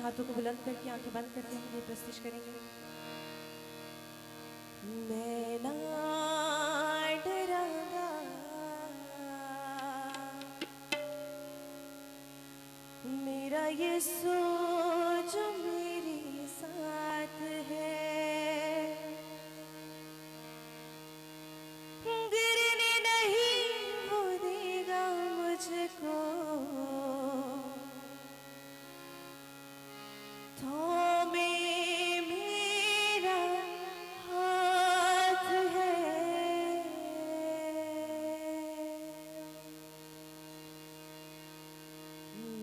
हाथों को बुलंद करके आंखें बंद करके हम ये प्रस्तुत करेंगे। मैं ना डरांगा, मेरा यीशु जो मेरे साथ है, गिरने नहीं वो देगा मुझको, थामे मेरा हाथ है।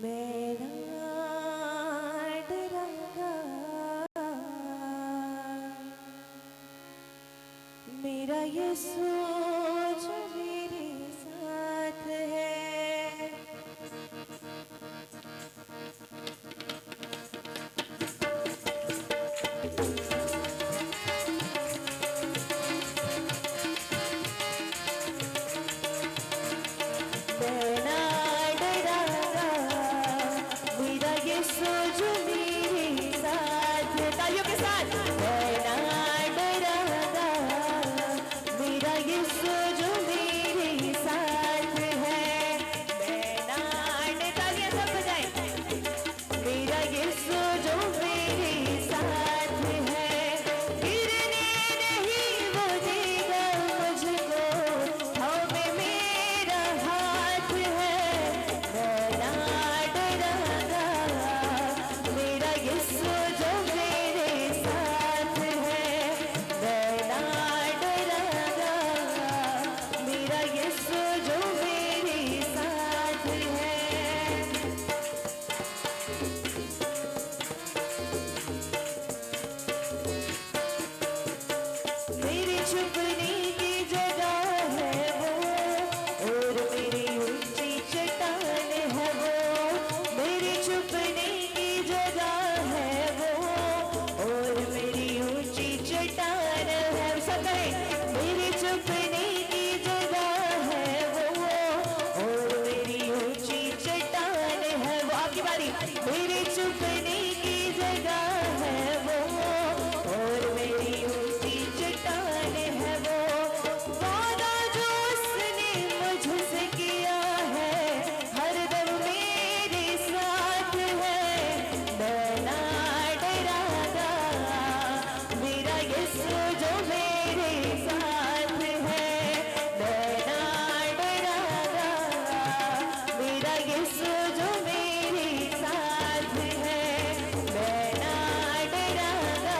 मैं ना डरांगा, मेरा यीशु जो मेरे साथ है। मैं ना डरांगा, मेरा यीशु जो मेरे साथ है। तालियों के साथ मैं ना डरांगा, मेरा यीशु जो मेरे साथ है। मैं ना तालियां सब बजाएं। मेरा यीशु जो मेरे साथ है, गिरने नहीं वो देगा मुझको, थामे मेरा हाथ है। मैं ना डरांगा, मेरा यीशु जो मेरे साथ है। मैं ना डरांगा, मेरा यीशु जो मेरे साथ है। मेरे छुपने की जगह है वो, और मेरी ऊंची चट्टान है वो। मेरे छुपने की जगह है वो, और मेरी ऊंची चट्टान है। सब कहें, मेरे छुपने की जगह है वो, और मेरी ऊंची चट्टान है वो। आपकी बारी। मेरे छुपने की जगह है वो, और मेरी ऊंची चट्टान है वो। वादा जो उसने मुझसे किया है, हरदम मेरे साथ है। मैं ना डरांगा, मेरा यीशु जो मेरे साथ है। मैं ना डरांगा, मेरा यीशु जो मेरे साथ है। मैं ना डरांगा,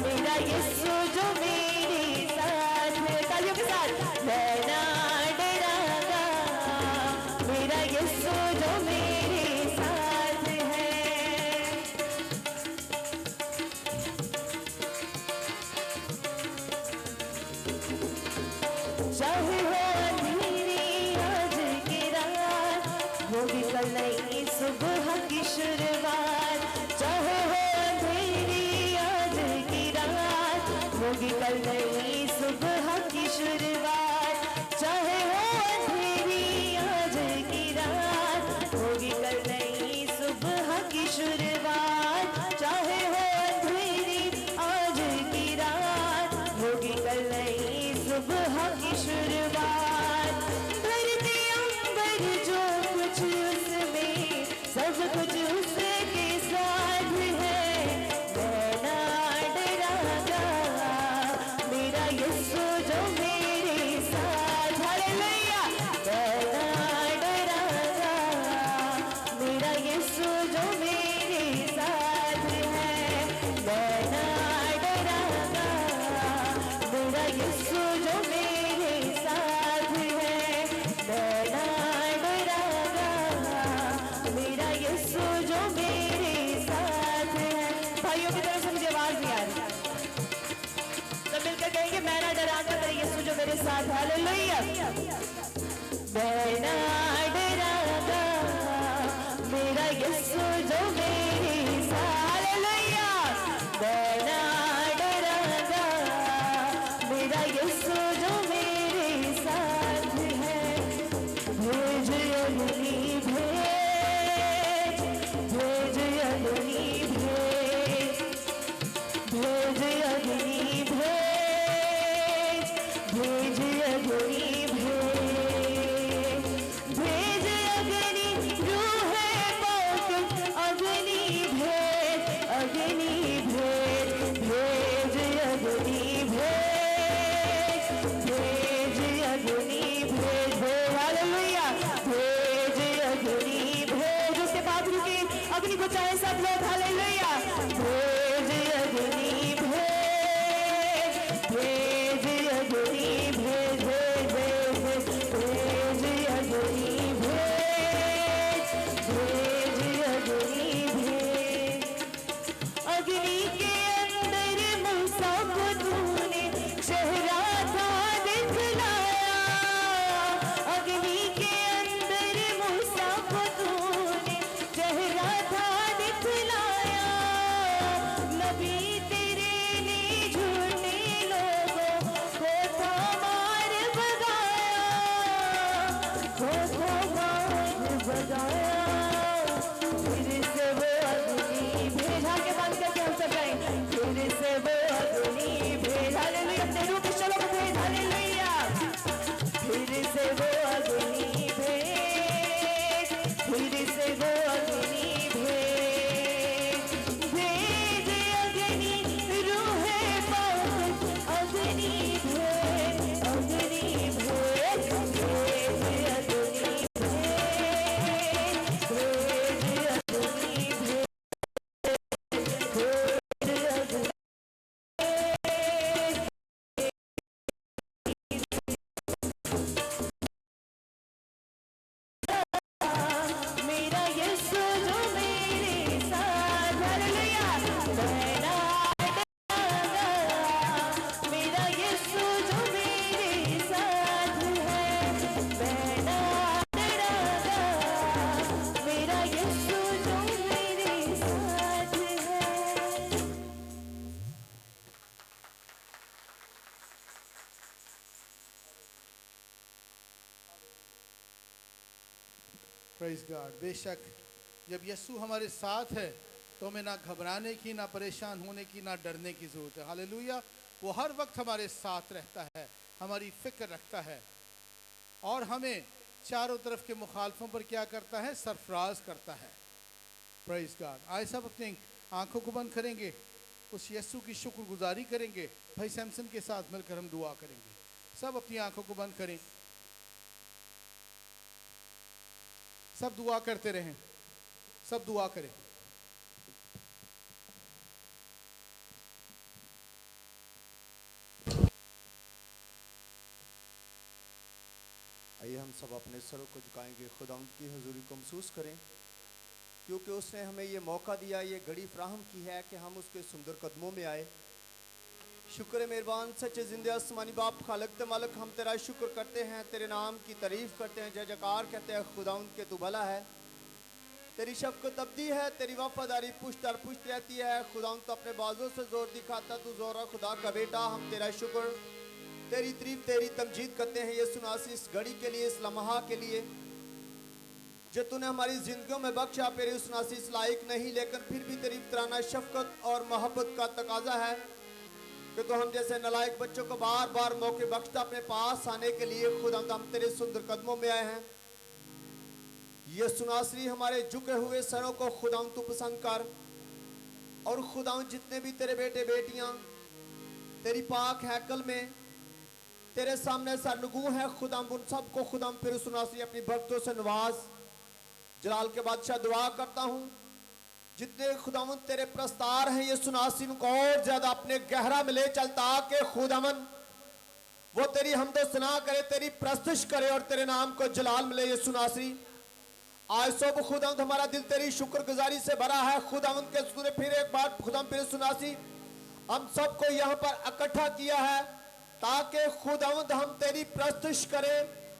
मेरा यीशु जो मेरे साथ है। तालियों के साथ मैं ना डरांगा, मेरा यीशु जो मेरे साथ है। चाहे हो अंधेरी आज की रात, होगी कल नई सुबह की शुरुआत। चाहे हो अंधेरी आज की रात, होगी कल नई सुबह की शुरुआत। चाहे हो अंधेरी आज की रात, होगी कल नई सुबह की शुरुआत। चाहे हो अंधेरी आज की रात, होगी कल नई सुबह की शुरुआत। धरती अंबर जो कुछ उसमें, सब कुछ उसके साथ है। मैं ना डरांगा, मेरा यीशु जो मेरे साथ। हालेलुया। मैं ना डरांगा, मेरा यीशु जो मेरे साथ है। मैं ना डरांगा, मेरा यीशु जो मेरे साथ को चाहे सब लोग हालेलुया। भेज अग्नि भेज, भेज अग्नि भेज, भेज भेज अग्नि भेज, भेज अग्नि भेज। अग्नि के अंदर मूसा को तूने चेहरा था दिखलाया, अग्नि के अंदर मूसा को तूने चेहरा था दिखलाया। नबी तेरे लिए झूठे लोगों को था मार भगाया, को था मार भगाया। फिर से वो अग्नि भेजा के बांध करके हम सब गाएं। फिर से वो अग्नि भेज, हालेलुया। अपने रूप में चलो भेज, हालेलुया। फिर से वो अग्नि भेज, फिर से वो अग्नि भेज, भेज अग्नि रूह पाक, अग्नि भेज, अग्नि भेज, भेज अग्नि भेज, भेज अग्नि भेज, मेरा यीशु जो मेरे साथ, हालेलुया। मैं ना डरा, मेरा यीशु जो मेरे साथ है, मैं ना डरा, मेरा यीशु जो मेरे साथ है। Praise God. बेशक जब यीशु हमारे साथ है तो हमें ना घबराने की, ना परेशान होने की, ना डरने की ज़रूरत है। हालेलुया। वो हर वक्त हमारे साथ रहता है, हमारी फ़िक्र रखता है और हमें चारों तरफ के मुखालफों पर क्या करता है? सरफराज करता है। Praise God. आए सब अपनी आंखों को बंद करेंगे, उस यीशु की शुक्रगुजारी करेंगे। भाई सैमसन के साथ मिलकर हम दुआ करेंगे। सब अपनी आंखों को बंद करें, सब दुआ करते रहें, सब दुआ करें। आइए हम सब अपने सरों को झुकाएंगे, खुदावंद की हुजूरी को महसूस करें, क्योंकि उसने हमें ये मौका दिया, ये घड़ी फराहम की है कि हम उसके सुंदर कदमों में आए। शुक्र है मेहरबान सच्चे जिंदे आसमानी बाप खालिक ते मालिक, हम तेरा शुक्र करते हैं, तेरे नाम की तारीफ करते हैं, जय जयकार कहते हैं खुदावंद के तू भला है, तेरी शफ़क़त अब्दी है, तेरी वफादारी पुश्त दर पुश्त रहती है। खुदावंद तो अपने बाजों से जोर दिखाता, तू जोरा खुदा का बेटा। हम तेरा शुक्र, तेरी तारीफ, तेरी तमजीद करते हैं यीशु नासरी, इस घड़ी के लिए, इस लम्हा के लिए जो तूने हमारी ज़िंदगियों में बख्शा। फिर यीशु नासरी इस लायक नहीं, लेकिन फिर भी तेरी तराना शफ़क़त और मोहब्बत का तकाजा है कि तो हम जैसे नलायक बच्चों को बार बार मौके बख्शता अपने पास आने के लिए। खुदावंद हम तेरे सुंदर कदमों में आए हैं। यीशु नासरी हमारे झुके हुए सरों को खुदावंद तू पसंद कर, और खुदावंद जितने भी तेरे बेटे बेटियां तेरी पाक हैकल में तेरे सामने सरनगू है खुदावंद, उन सबको खुदावंद फिर यीशु नासरी अपनी बरकतों से नवाज। जलाल के बादशाह दुआ करता हूँ, जितने खुदावंद तेरे प्रस्तार हैं यीशु नासरी को और ज्यादा अपने गहरा में ले चल, ताकि खुदावंद वो तेरी हमदो सना करे, तेरी प्रस्तुश करे और तेरे नाम को जलाल मिले यीशु नासरी। आज सुबह खुदावंद हमारा दिल तेरी शुक्रगुजारी से भरा है। खुदावंद के तूने फिर एक बार खुदावंद फिर यीशु नासरी हम सबको यहाँ पर इकट्ठा किया है, ताकि खुदावंद हम तेरी प्रस्तुश करें,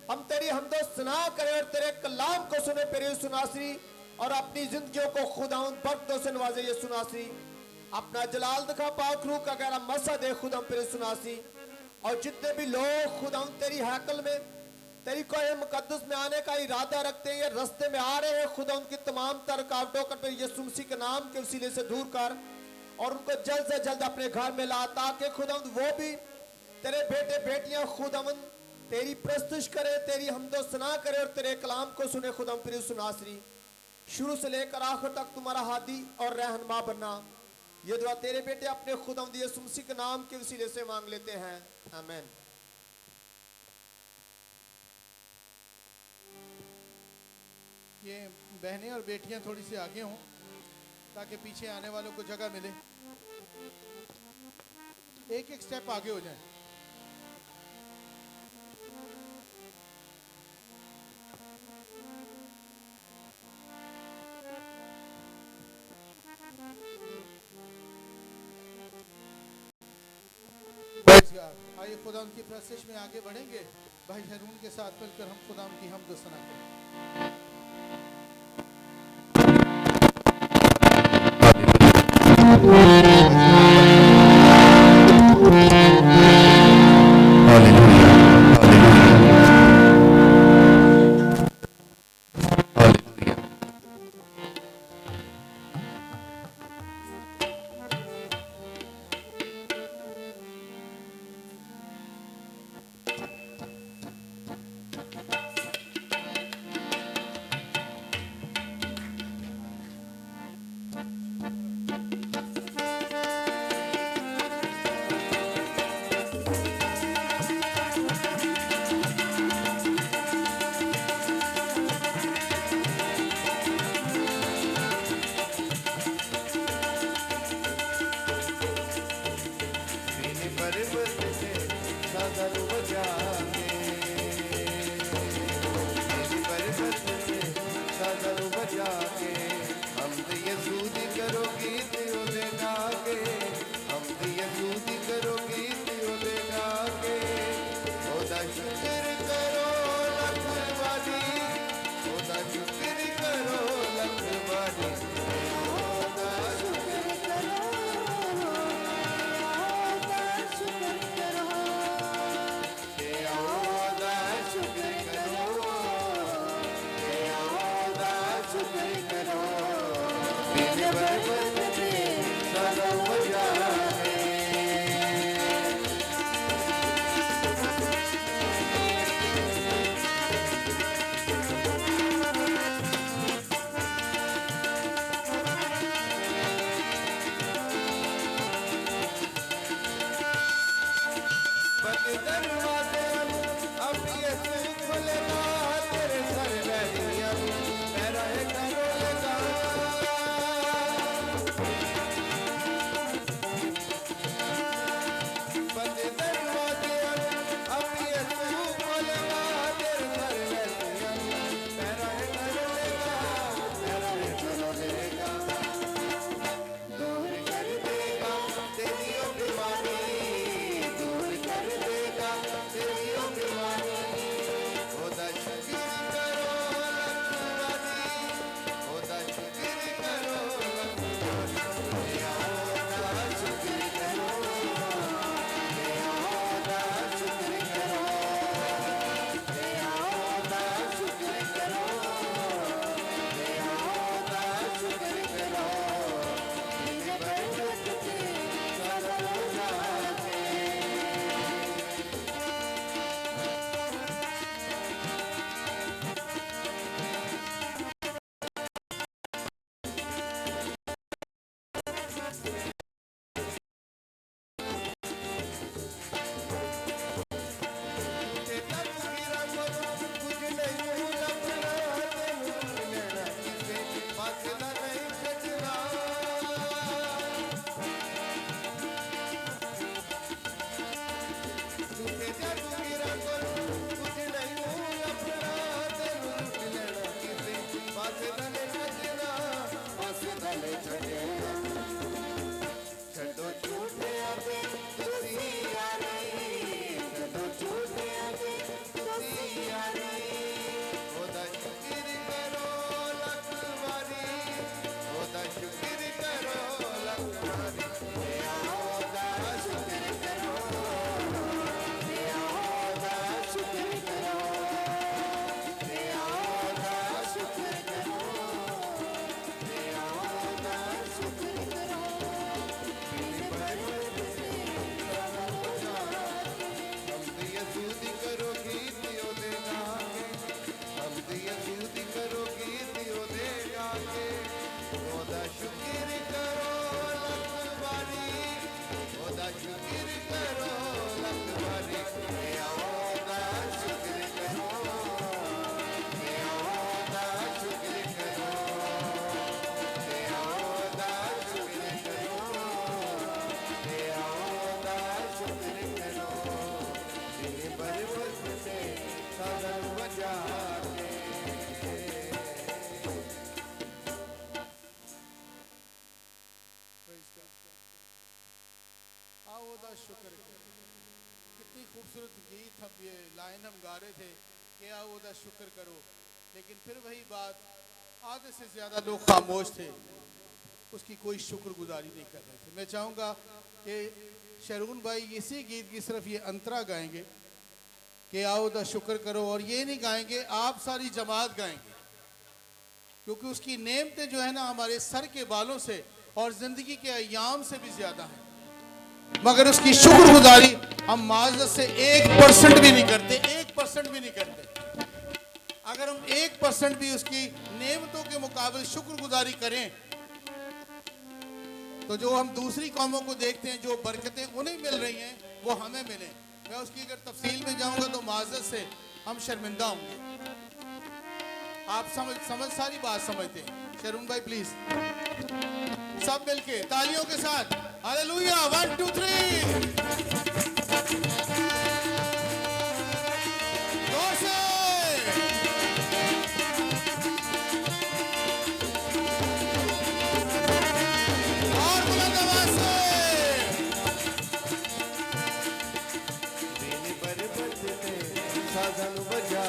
हम तेरी हमदो सना करें और तेरे कलाम को सुने फिर यीशु नासरी, और अपनी जिंदगियों को खुदावंद बरकतों से नवाजे यीशु नासरी। अपना जलाल दिखा, पाक रूह का गहरा मसा दे खुदावंद फिर यीशु नासरी। और जितने भी लोग खुदावंद तेरी हैकल में तेरी कोई मुकद्दस में आने का इरादा रखते हैं, ये रास्ते में आ रहे हैं, खुदा उनकी तमाम तर रुकावटों को यीशु मसीह के नाम के वसीले से दूर कर और उनको जल्द से जल्द अपने घर में ला, ताकि खुदावंद वो भी तेरे बेटे बेटियां खुदावंद तेरी प्रस्तुश करे, तेरी हमदो सना करे और तेरे कलाम को सुने। खुदावंद फिर यीशु नासरी शुरू से लेकर आखिर तक तुम्हारा हादी और रहनुमा बनना, ये दुआ तेरे बेटे अपने खुदावंद यीशु मसीह के नाम के वसीले से मांग लेते हैं, आमीन। ये बहनें और बेटियां थोड़ी सी आगे हों, ताकि पीछे आने वालों को जगह मिले। एक एक स्टेप आगे हो जाए। आइए खुदा उनकी प्रशिश में आगे बढ़ेंगे। भाई हरून के साथ मिलकर हम खुदा उनकी हमद सना करें। आओ दा शुक्र करो। कितनी खूबसूरत गीत हम ये लाइन हम गा रहे थे कि आओ दा शुक्र करो, लेकिन फिर वही बात, आधे से ज़्यादा लोग खामोश थे, उसकी कोई शुक्रगुजारी नहीं कर रहे थे। मैं चाहूँगा कि शरून भाई इसी गीत की सिर्फ ये अंतरा गाएंगे कि आओ दा शुक्र करो, और ये नहीं गाएंगे, आप सारी जमात गाएंगे, क्योंकि उसकी नेमतें जो है ना हमारे सर के बालों से और ज़िंदगी के अय्याम से भी ज़्यादा हैं, मगर उसकी शुक्रगुजारी हम माज़रत से 1% भी नहीं करते, 1% भी नहीं करते। अगर हम 1% भी उसकी नेमतों के मुकाबले शुक्रगुजारी करें तो जो हम दूसरी कौमों को देखते हैं, जो बरकतें उन्हें मिल रही हैं वो हमें मिलें। मैं उसकी अगर तफसील में जाऊंगा तो माज़रत से हम शर्मिंदा होंगे। आप समझ सारी बात समझते हैं। शरून भाई प्लीज सब मिलके तालियों के साथ हालेलुया 1 2 3 जोर से और बुलंद आवाज से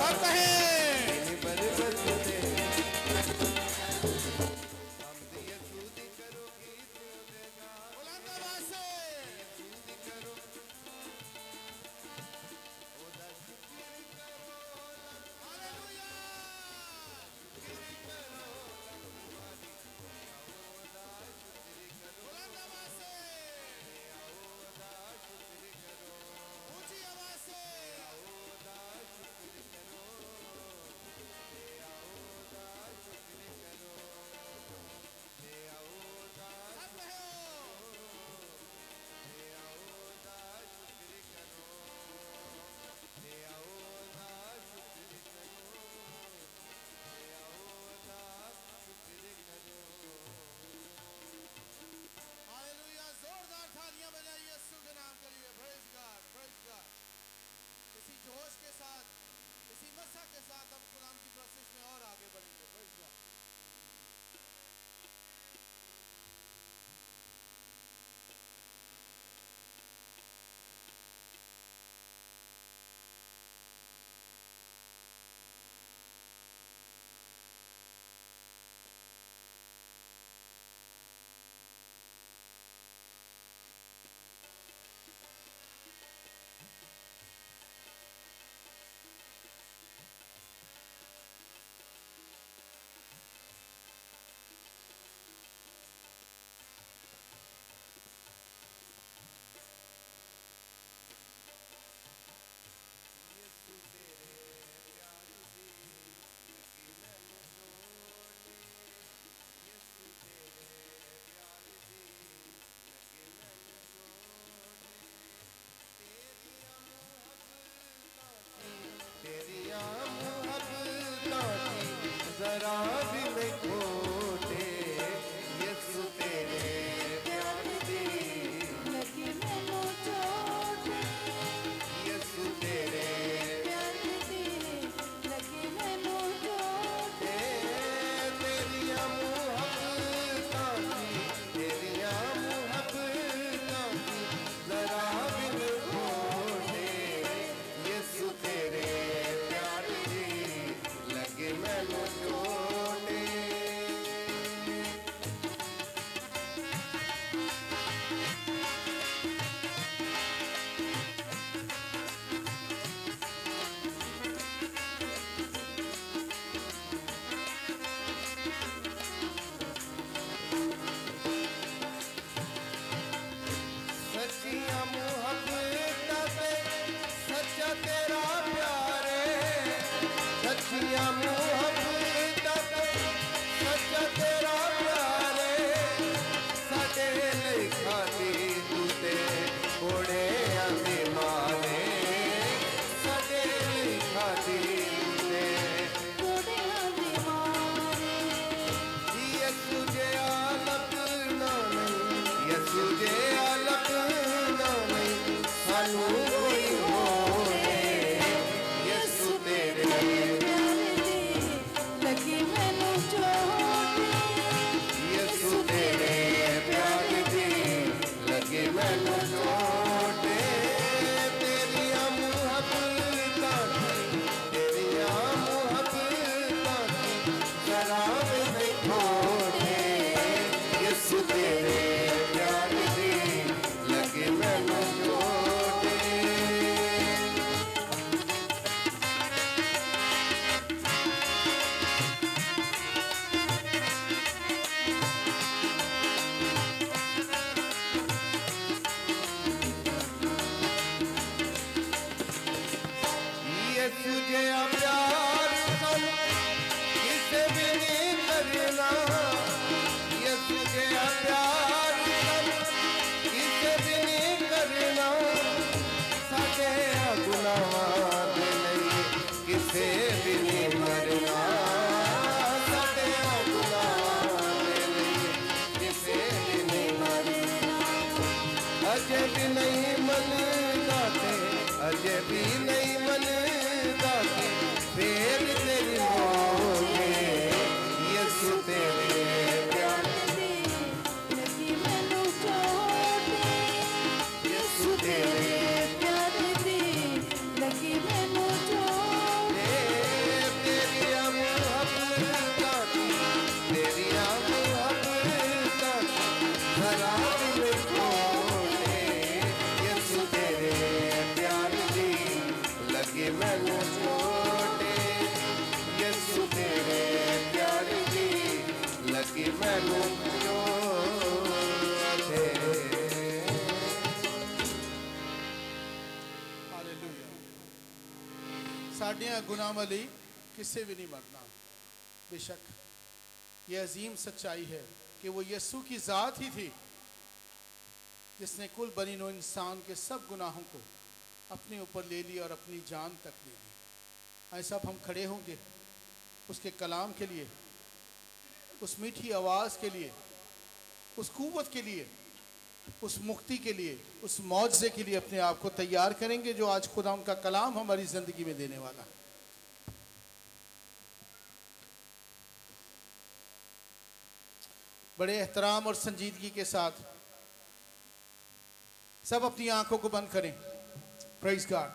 सब कहें बुलंद आवाज से जरा दिल खोले यसु तेरे प्यार दी लगे मैनू छोटे यसु तेरे प्यार दी लगे मैनू छोटे हालेलुया साड़ियाँ गुनाह वाली किसे भी नहीं मरना बेशक ये अजीम सच्चाई है कि वो यीशु की ज़ात ही थी जिसने कुल बनी नो इंसान के सब गुनाहों को अपने ऊपर ले लिया और अपनी जान तक ले ली। ऐसा अब हम खड़े होंगे उसके कलाम के लिए, उस मीठी आवाज़ के लिए, उस कुव्वत के लिए, उस मुक्ति के लिए, उस मौजज़े के लिए अपने आप को तैयार करेंगे जो आज खुदा उनका कलाम हमारी ज़िंदगी में देने वाला है। बड़े एहतराम और संजीदगी के साथ सब अपनी आंखों को बंद करें। Praise God.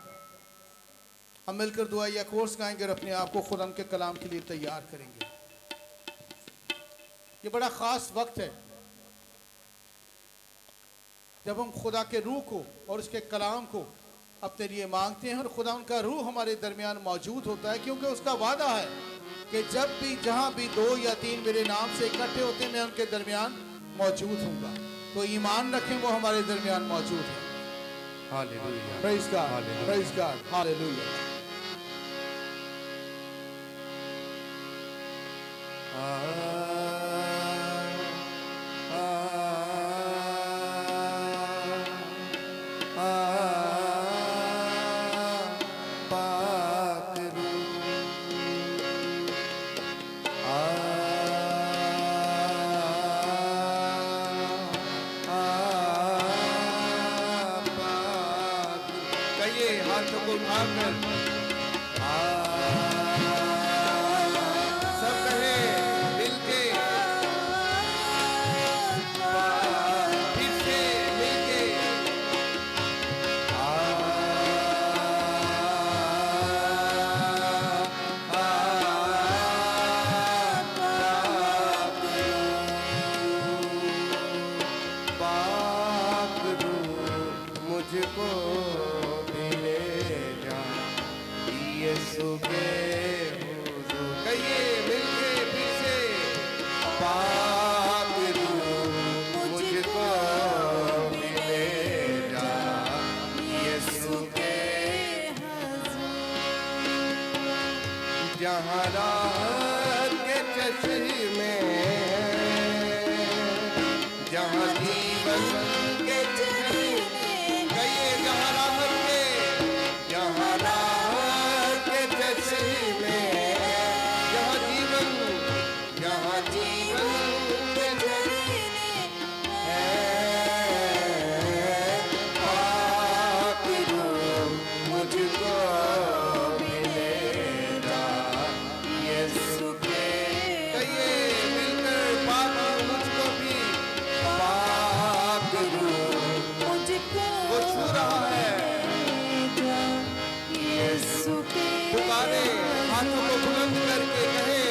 हम मिलकर दुआ या कोर्स गाएंगे और अपने आप को खुदा के कलाम के लिए तैयार करेंगे। ये बड़ा ख़ास वक्त है जब हम खुदा के रूह को और उसके कलाम को अपने लिए मांगते हैं और खुदा उनका रूह हमारे दरमियान मौजूद होता है, क्योंकि उसका वादा है कि जब भी जहाँ भी 2 या 3 मेरे नाम से इकट्ठे होते हैं मैं उनके दरमियान मौजूद हूँगा। तो ईमान रखें वो हमारे दरमियान मौजूद है। Hallelujah praise God, praise God, hallelujah. कहिए हाथों को उठाकर सब कहे मिलके फिर से मिलके पाक रूह मुझको मिले जा यीशु के हुजूर। कहिए मिलके फिर से पाक रूह मुझको मिले जा यीशु के जहाँ राहत के चश्मे जहाँ जीवन के चश्मे कहिए जहाँ राहत के चश्मे जहाँ जीवन के चश्मे है पाक रूह मुझको मिलेगा यीशु के। कहिए मिलकर पाक रूह मुझको भी पाक रूह वो छू रहा है। पुकारे हाथों को बुलंद करके कहे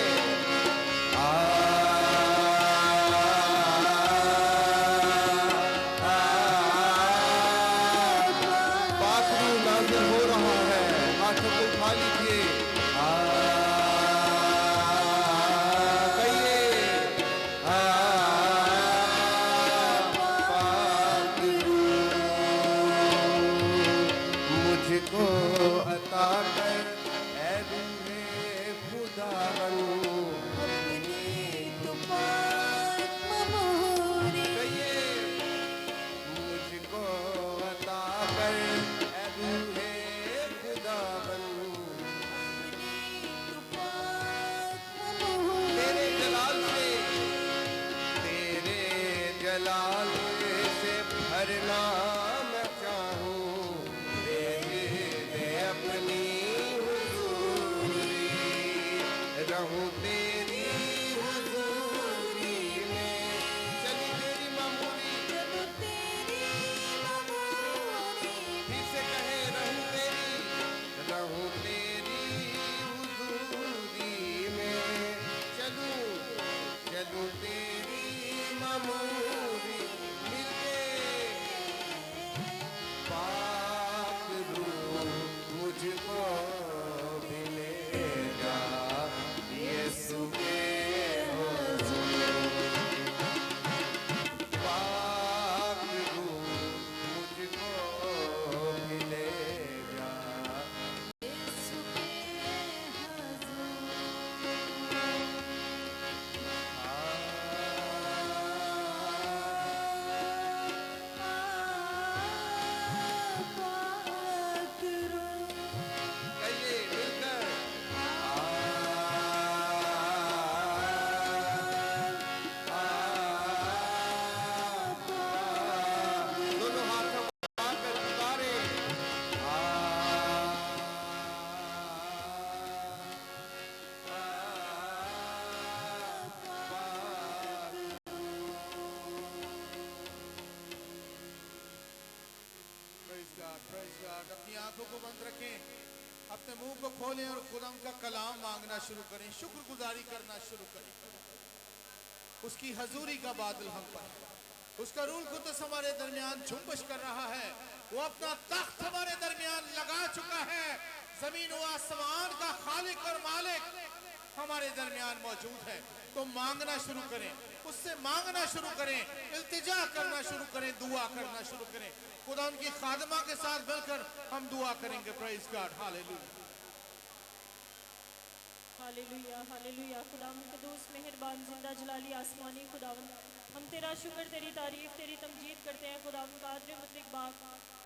पाक रूह नाज़िल हो रहा है। हाथों को उठा लीजिए कहिए पाक रूह मुझको अता कर ऐ रूहे खुदावन कहिए मुझको अता कर ऐ रूहे खुदावन तेरे जलाल से भरना मैं चाहूँ दे अपनी हुजूरी रहूं तेरी हुजूरी में चली तेरी मामूरी फिर से कहे रहूं तेरी हुजूरी में चलूं तेरी मामूरी गॉड। अपनी आंखों को बंद रखें, अपने मुंह को खोलें और खुदा का कलाम मांगना शुरू करें, शुक्रगुजारी करना शुरू करें। उसकी हजूरी का बादल हम पर है, उसका रूह कुद्दस हमारे दरमियान झुंबश कर रहा है। वो अपना तख्त हमारे दरमियान लगा चुका है। जमीन व आसमान का खालिक और मालिक हमारे दरमियान मौजूद है। तो मांगना शुरू करें, उससे मांगना शुरू करें, इल्तिजा करना शुरू करें, दुआ करना शुरू करें। खुदा उनकी खादमा के साथ मिलकर हम दुआ करेंगे। Praise God, hallelujah. Hallelujah hallelujah. खुदावंद कदूस मेहरबान जिंदा जलाली आसमानी खुदावंद, हम तेरा शुक्र, तेरी तारीफ, तेरी तमजीद करते हैं खुदावंद। कादर मुतलक बाप,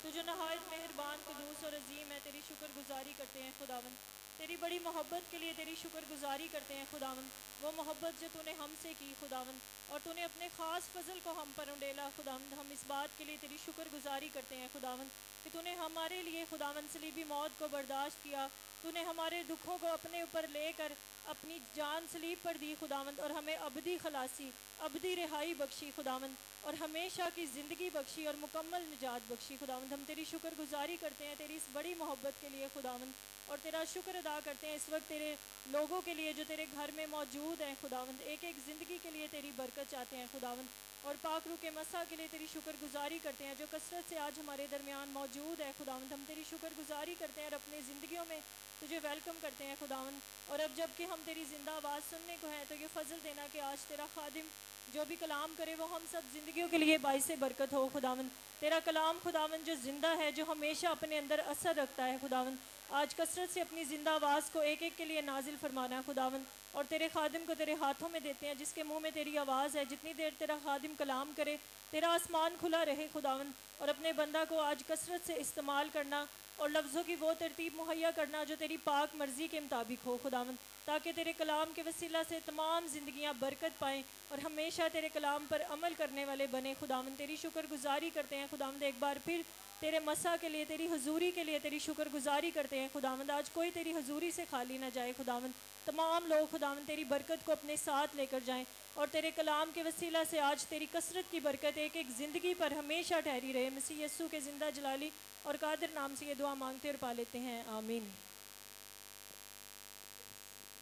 तू जो नहायत मेहरबान, कदूस और अजीम है, तेरी शुक्रगुजारी करते हैं खुदावंद। तेरी बड़ी मोहब्बत के लिए तेरी शुक्रगुजारी करते हैं खुदावंद। वो मोहब्बत जो तूने हमसे की खुदावंद, और तूने अपने ख़ास फजल को हम पर उंडेला खुदावंद। हम इस बात के लिए तेरी शुक्रगुजारी करते हैं खुदावंद कि तूने हमारे लिए खुदावंद सलीबी मौत को बर्दाश्त किया। तूने हमारे दुखों को अपने ऊपर लेकर अपनी जान सलीब पर दी खुदावंद, और हमें अबदी खलासी, अबदी रिहाई बख्शी खुदावंद, और हमेशा की ज़िंदगी बख्शी और मुकम्मल निजात बख्शी खुदावंद। हम तेरी शुक्रगुजारी करते हैं तेरी इस बड़ी मोहब्बत के लिए खुदावंद, और तेरा शुक्र अदा करते हैं इस वक्त तेरे लोगों के लिए जो तेरे घर में मौजूद हैं खुदावंद। एक एक ज़िंदगी के लिए तेरी बरकत चाहते हैं खुदावंद, और पाक रूह के मसा के लिए तेरी शुक्रगुजारी करते हैं जो कसरत से आज हमारे दरमियान मौजूद है खुदावंद। हम तेरी शुक्रगुजारी करते हैं और अपनी ज़िंदगियों में तुझे वेलकम करते हैं खुदावंद। और अब जब कि हम तेरी ज़िंदा आवाज़ सुनने को हैं, तो ये फजल देना कि आज तेरा खादिम जो भी कलाम करे वो हम सब ज़िंदगियों के लिए बाइसे बरकत हो खुदावंद। तेरा कलाम खुदावंद जो ज़िंदा है, जो हमेशा अपने अंदर असर रखता है खुदावंद, आज कसरत से अपनी ज़िंदा आवाज़ को एक एक के लिए नाजिल फरमाना है खुदावंद, और तेरे खादिम को तेरे हाथों में देते हैं जिसके मुंह में तेरी आवाज़ है। जितनी देर तेरा खादिम कलाम करे, तेरा आसमान खुला रहे खुदावंद, और अपने बंदा को आज कसरत से इस्तेमाल करना और लफ्ज़ों की वो तरतीब मुहैया करना जो तेरी पाक मर्ज़ी के मुताबिक हो खुदावंद, ताकि तेरे कलाम के वसीला से तमाम ज़िंदगियाँ बरकत पाएँ और हमेशा तेरे कलाम पर अमल करने वाले बने खुदावंद। तेरी शुक्रगुजारी करते हैं खुदावंद, एक बार फिर तेरे मसा के लिए, तेरी हजूरी के लिए तेरी शुक्रगुजारी करते हैं खुदावंद। आज कोई तेरी हजूरी से खाली ना जाए खुदावंद, तमाम लोग खुदावंद तेरी बरकत को अपने साथ लेकर जाएं, और तेरे कलाम के वसीला से आज तेरी कसरत की बरकत एक एक ज़िंदगी पर हमेशा ठहरी रहे। मसीह यस्सू के ज़िंदा जलाली और कादिर नाम से ये दुआ मांगते और पा लेते हैं, आमीन।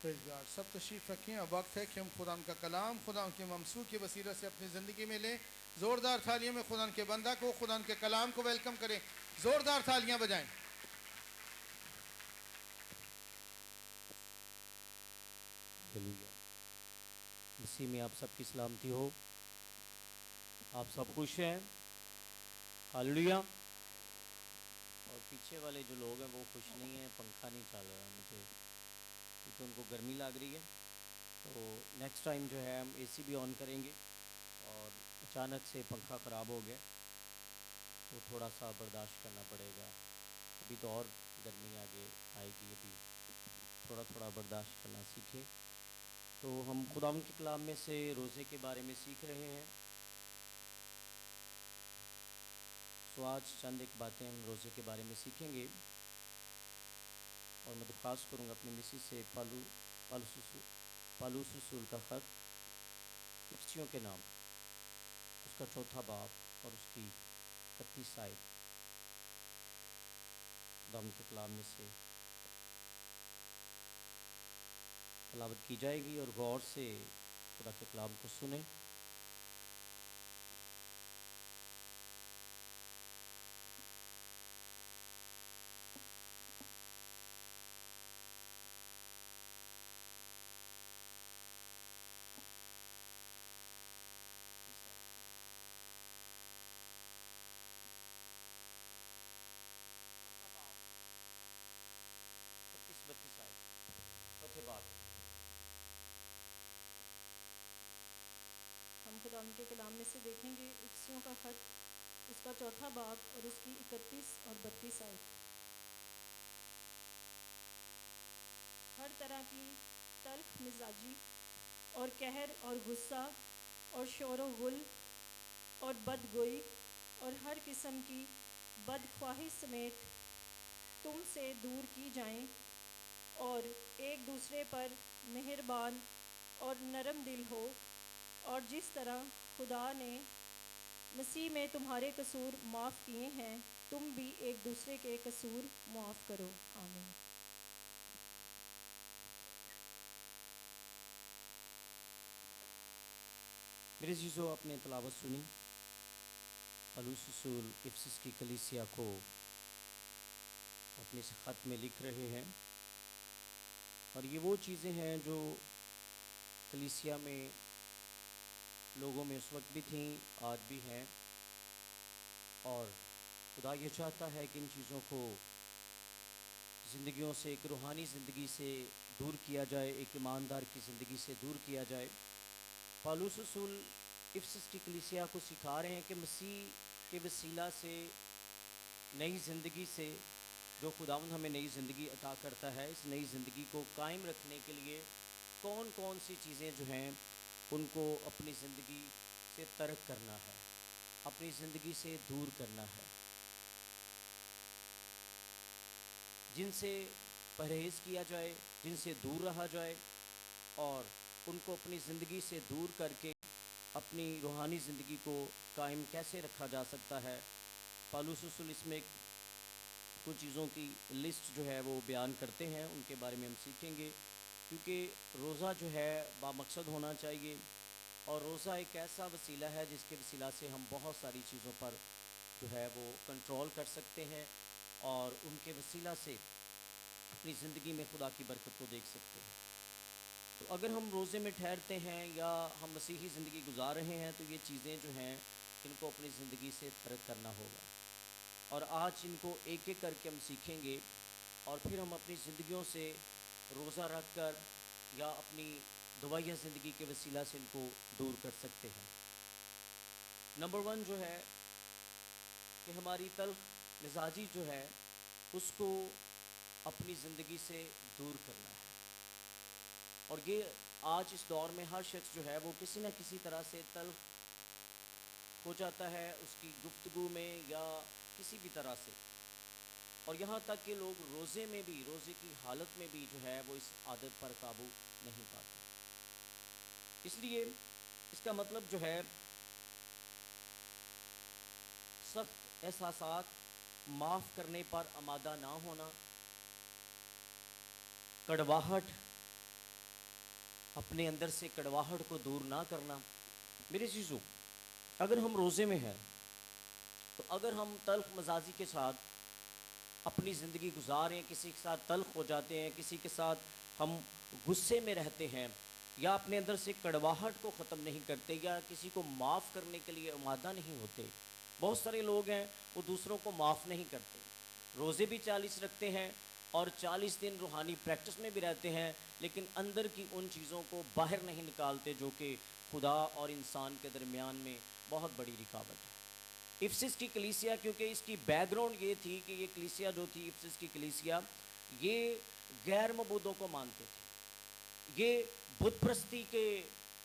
Praise God. सब तशरीफ़ रखें। अब वक्त है कि हम खुदा का कलाम खुदा के ममसू के वसीला से अपनी ज़िंदगी में लें। ज़ोरदार थालियों में खुदा के बंदा को, खुदा के कलाम को वेलकम करें। ज़ोरदार थालियां बजाएं। हालेलुया। मसीह में आप सबकी सलामती हो। आप सब खुश हैं? हालेलुया। और पीछे वाले जो लोग हैं वो खुश नहीं हैं, पंखा नहीं चल रहा मुझे, क्योंकि उनको गर्मी लग रही है। तो नेक्स्ट टाइम जो है हम एसी भी ऑन करेंगे, और अचानक से पंखा ख़राब हो गया तो थोड़ा सा बर्दाश्त करना पड़ेगा। अभी तो और गर्मी आगे आएगी, अभी थोड़ा थोड़ा बर्दाश्त करना सीखें। तो हम खुदावंद के कलाम में से रोज़े के बारे में सीख रहे हैं। तो आज चंद एक बातें हम रोज़े के बारे में सीखेंगे, और मैं दरख्वास्त करूँगा अपनी मिसेस से पालूस रसूल का ख़त इफ्सियों के नाम, उसका 4था बाब और उसकी 31 आयत खुदावंद के कलाम में से तलावत की जाएगी, और गौर से खुदा के कलाम को सुने। चौथे बाब। हम खुदावंद के कलाम में से देखेंगे इफ्सियों का ख़त, उसका 4था बाब और उसकी 31 और 32 आयत। हर तरह की तल्ख मिजाजी और कहर और गुस्सा और शोर व गुल और बदगोई और हर किस्म की बदख्वाही समेत तुम से दूर की जाएं, और एक दूसरे पर मेहरबान और नरम दिल हो, और जिस तरह खुदा ने मसीह में तुम्हारे कसूर माफ़ किए हैं तुम भी एक दूसरे के कसूर माफ़ करो। आमीन। मेरे जीजो, आपने तलावत सुनी। पौलुस रसूल इफिसस की कलीसिया को अपने इस ख़त में लिख रहे हैं, और ये वो चीज़ें हैं जो कलीसिया में लोगों में उस वक्त भी थीं, आज भी हैं, और खुदा ये चाहता है कि इन चीज़ों को ज़िंदगियों से, एक रूहानी ज़िंदगी से दूर किया जाए, एक ईमानदार की ज़िंदगी से दूर किया जाए। पौलुस रसूल इफिसस की कलीसिया को सिखा रहे हैं कि मसीह के वसीला से, नई ज़िंदगी से, जो खुदावंद हमें नई ज़िंदगी अता करता है, इस नई ज़िंदगी को कायम रखने के लिए कौन कौन सी चीज़ें जो हैं उनको अपनी ज़िंदगी से तर्क करना है, अपनी ज़िंदगी से दूर करना है, जिनसे परहेज़ किया जाए, जिनसे दूर रहा जाए, और उनको अपनी ज़िंदगी से दूर करके अपनी रूहानी ज़िंदगी को कायम कैसे रखा जा सकता है। पौलुस रसूल इसमें कुछ चीज़ों की लिस्ट जो है वो बयान करते हैं, उनके बारे में हम सीखेंगे, क्योंकि रोज़ा जो है बामकसद होना चाहिए, और रोज़ा एक ऐसा वसीला है जिसके वसीला से हम बहुत सारी चीज़ों पर जो है वो कंट्रोल कर सकते हैं, और उनके वसीला से अपनी ज़िंदगी में खुदा की बरकत को देख सकते हैं। तो अगर हम रोज़े में ठहरते हैं या हम मसीही ज़िंदगी गुजार रहे हैं, तो ये चीज़ें जो हैं इनको अपनी ज़िंदगी से तर्क करना होगा, और आज इनको एक एक करके हम सीखेंगे, और फिर हम अपनी ज़िंदगियों से रोज़ा रख कर या अपनी दवाइया ज़िंदगी के वसीला से इनको दूर कर सकते हैं। नंबर 1 जो है कि हमारी तल्ख मिजाजी जो है उसको अपनी ज़िंदगी से दूर करना है, और ये आज इस दौर में हर शख्स जो है वो किसी न किसी तरह से तल्ख हो जाता है, उसकी गुफ्तगू में या किसी भी तरह से, और यहाँ तक कि लोग रोज़े में भी, रोज़े की हालत में भी जो है वो इस आदत पर काबू नहीं पाते। इसलिए इसका मतलब जो है सख्त एहसासात, माफ़ करने पर आमादा ना होना, कड़वाहट, अपने अंदर से कड़वाहट को दूर ना करना। मेरे चीज़ों, अगर हम रोज़े में हैं तो अगर हम तल्ख मजाजी के साथ अपनी ज़िंदगी गुजार रहे हैं, किसी के साथ तल्ख हो जाते हैं, किसी के साथ हम गुस्से में रहते हैं, या अपने अंदर से कड़वाहट को ख़त्म नहीं करते, या किसी को माफ़ करने के लिए आमादा नहीं होते। बहुत सारे लोग हैं वो दूसरों को माफ़ नहीं करते, रोज़े भी 40 रखते हैं और 40 दिन रूहानी प्रैक्टिस में भी रहते हैं, लेकिन अंदर की उन चीज़ों को बाहर नहीं निकालते जो कि खुदा और इंसान के दरमियान में बहुत बड़ी रुकावट है। इफिसस की कलीसिया, क्योंकि इसकी बैकग्राउंड ये थी कि ये कलीसिया जो थी, इफिसस की कलीसिया, ये गैर मबूदों को मानते थे, ये बुत प्रस्ती के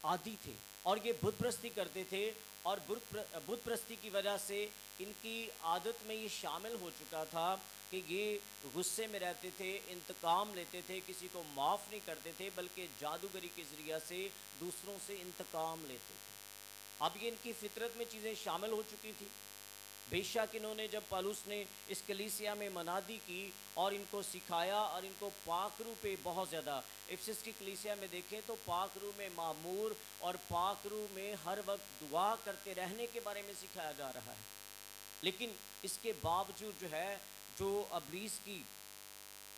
आदी थे, और ये बुत प्रस्ती करते थे, और बुत प्रस्ती की वजह से इनकी आदत में ये शामिल हो चुका था कि ये गुस्से में रहते थे, इंतकाम लेते थे, किसी को माफ़ नहीं करते थे, बल्कि जादूगरी के ज़रिया से दूसरों से इंतकाम लेते थे। अब ये इनकी फितरत में चीज़ें शामिल हो चुकी थी। बेशक इन्होंने, जब पौलुस ने इस कलीसिया में मनादी की और इनको सिखाया और इनको पाकरू पे बहुत ज़्यादा, इफिसस की कलीसिया में देखें तो पाकरू में मामूर और पाकरू में हर वक्त दुआ करते रहने के बारे में सिखाया जा रहा है, लेकिन इसके बावजूद जो है, जो अबलीस की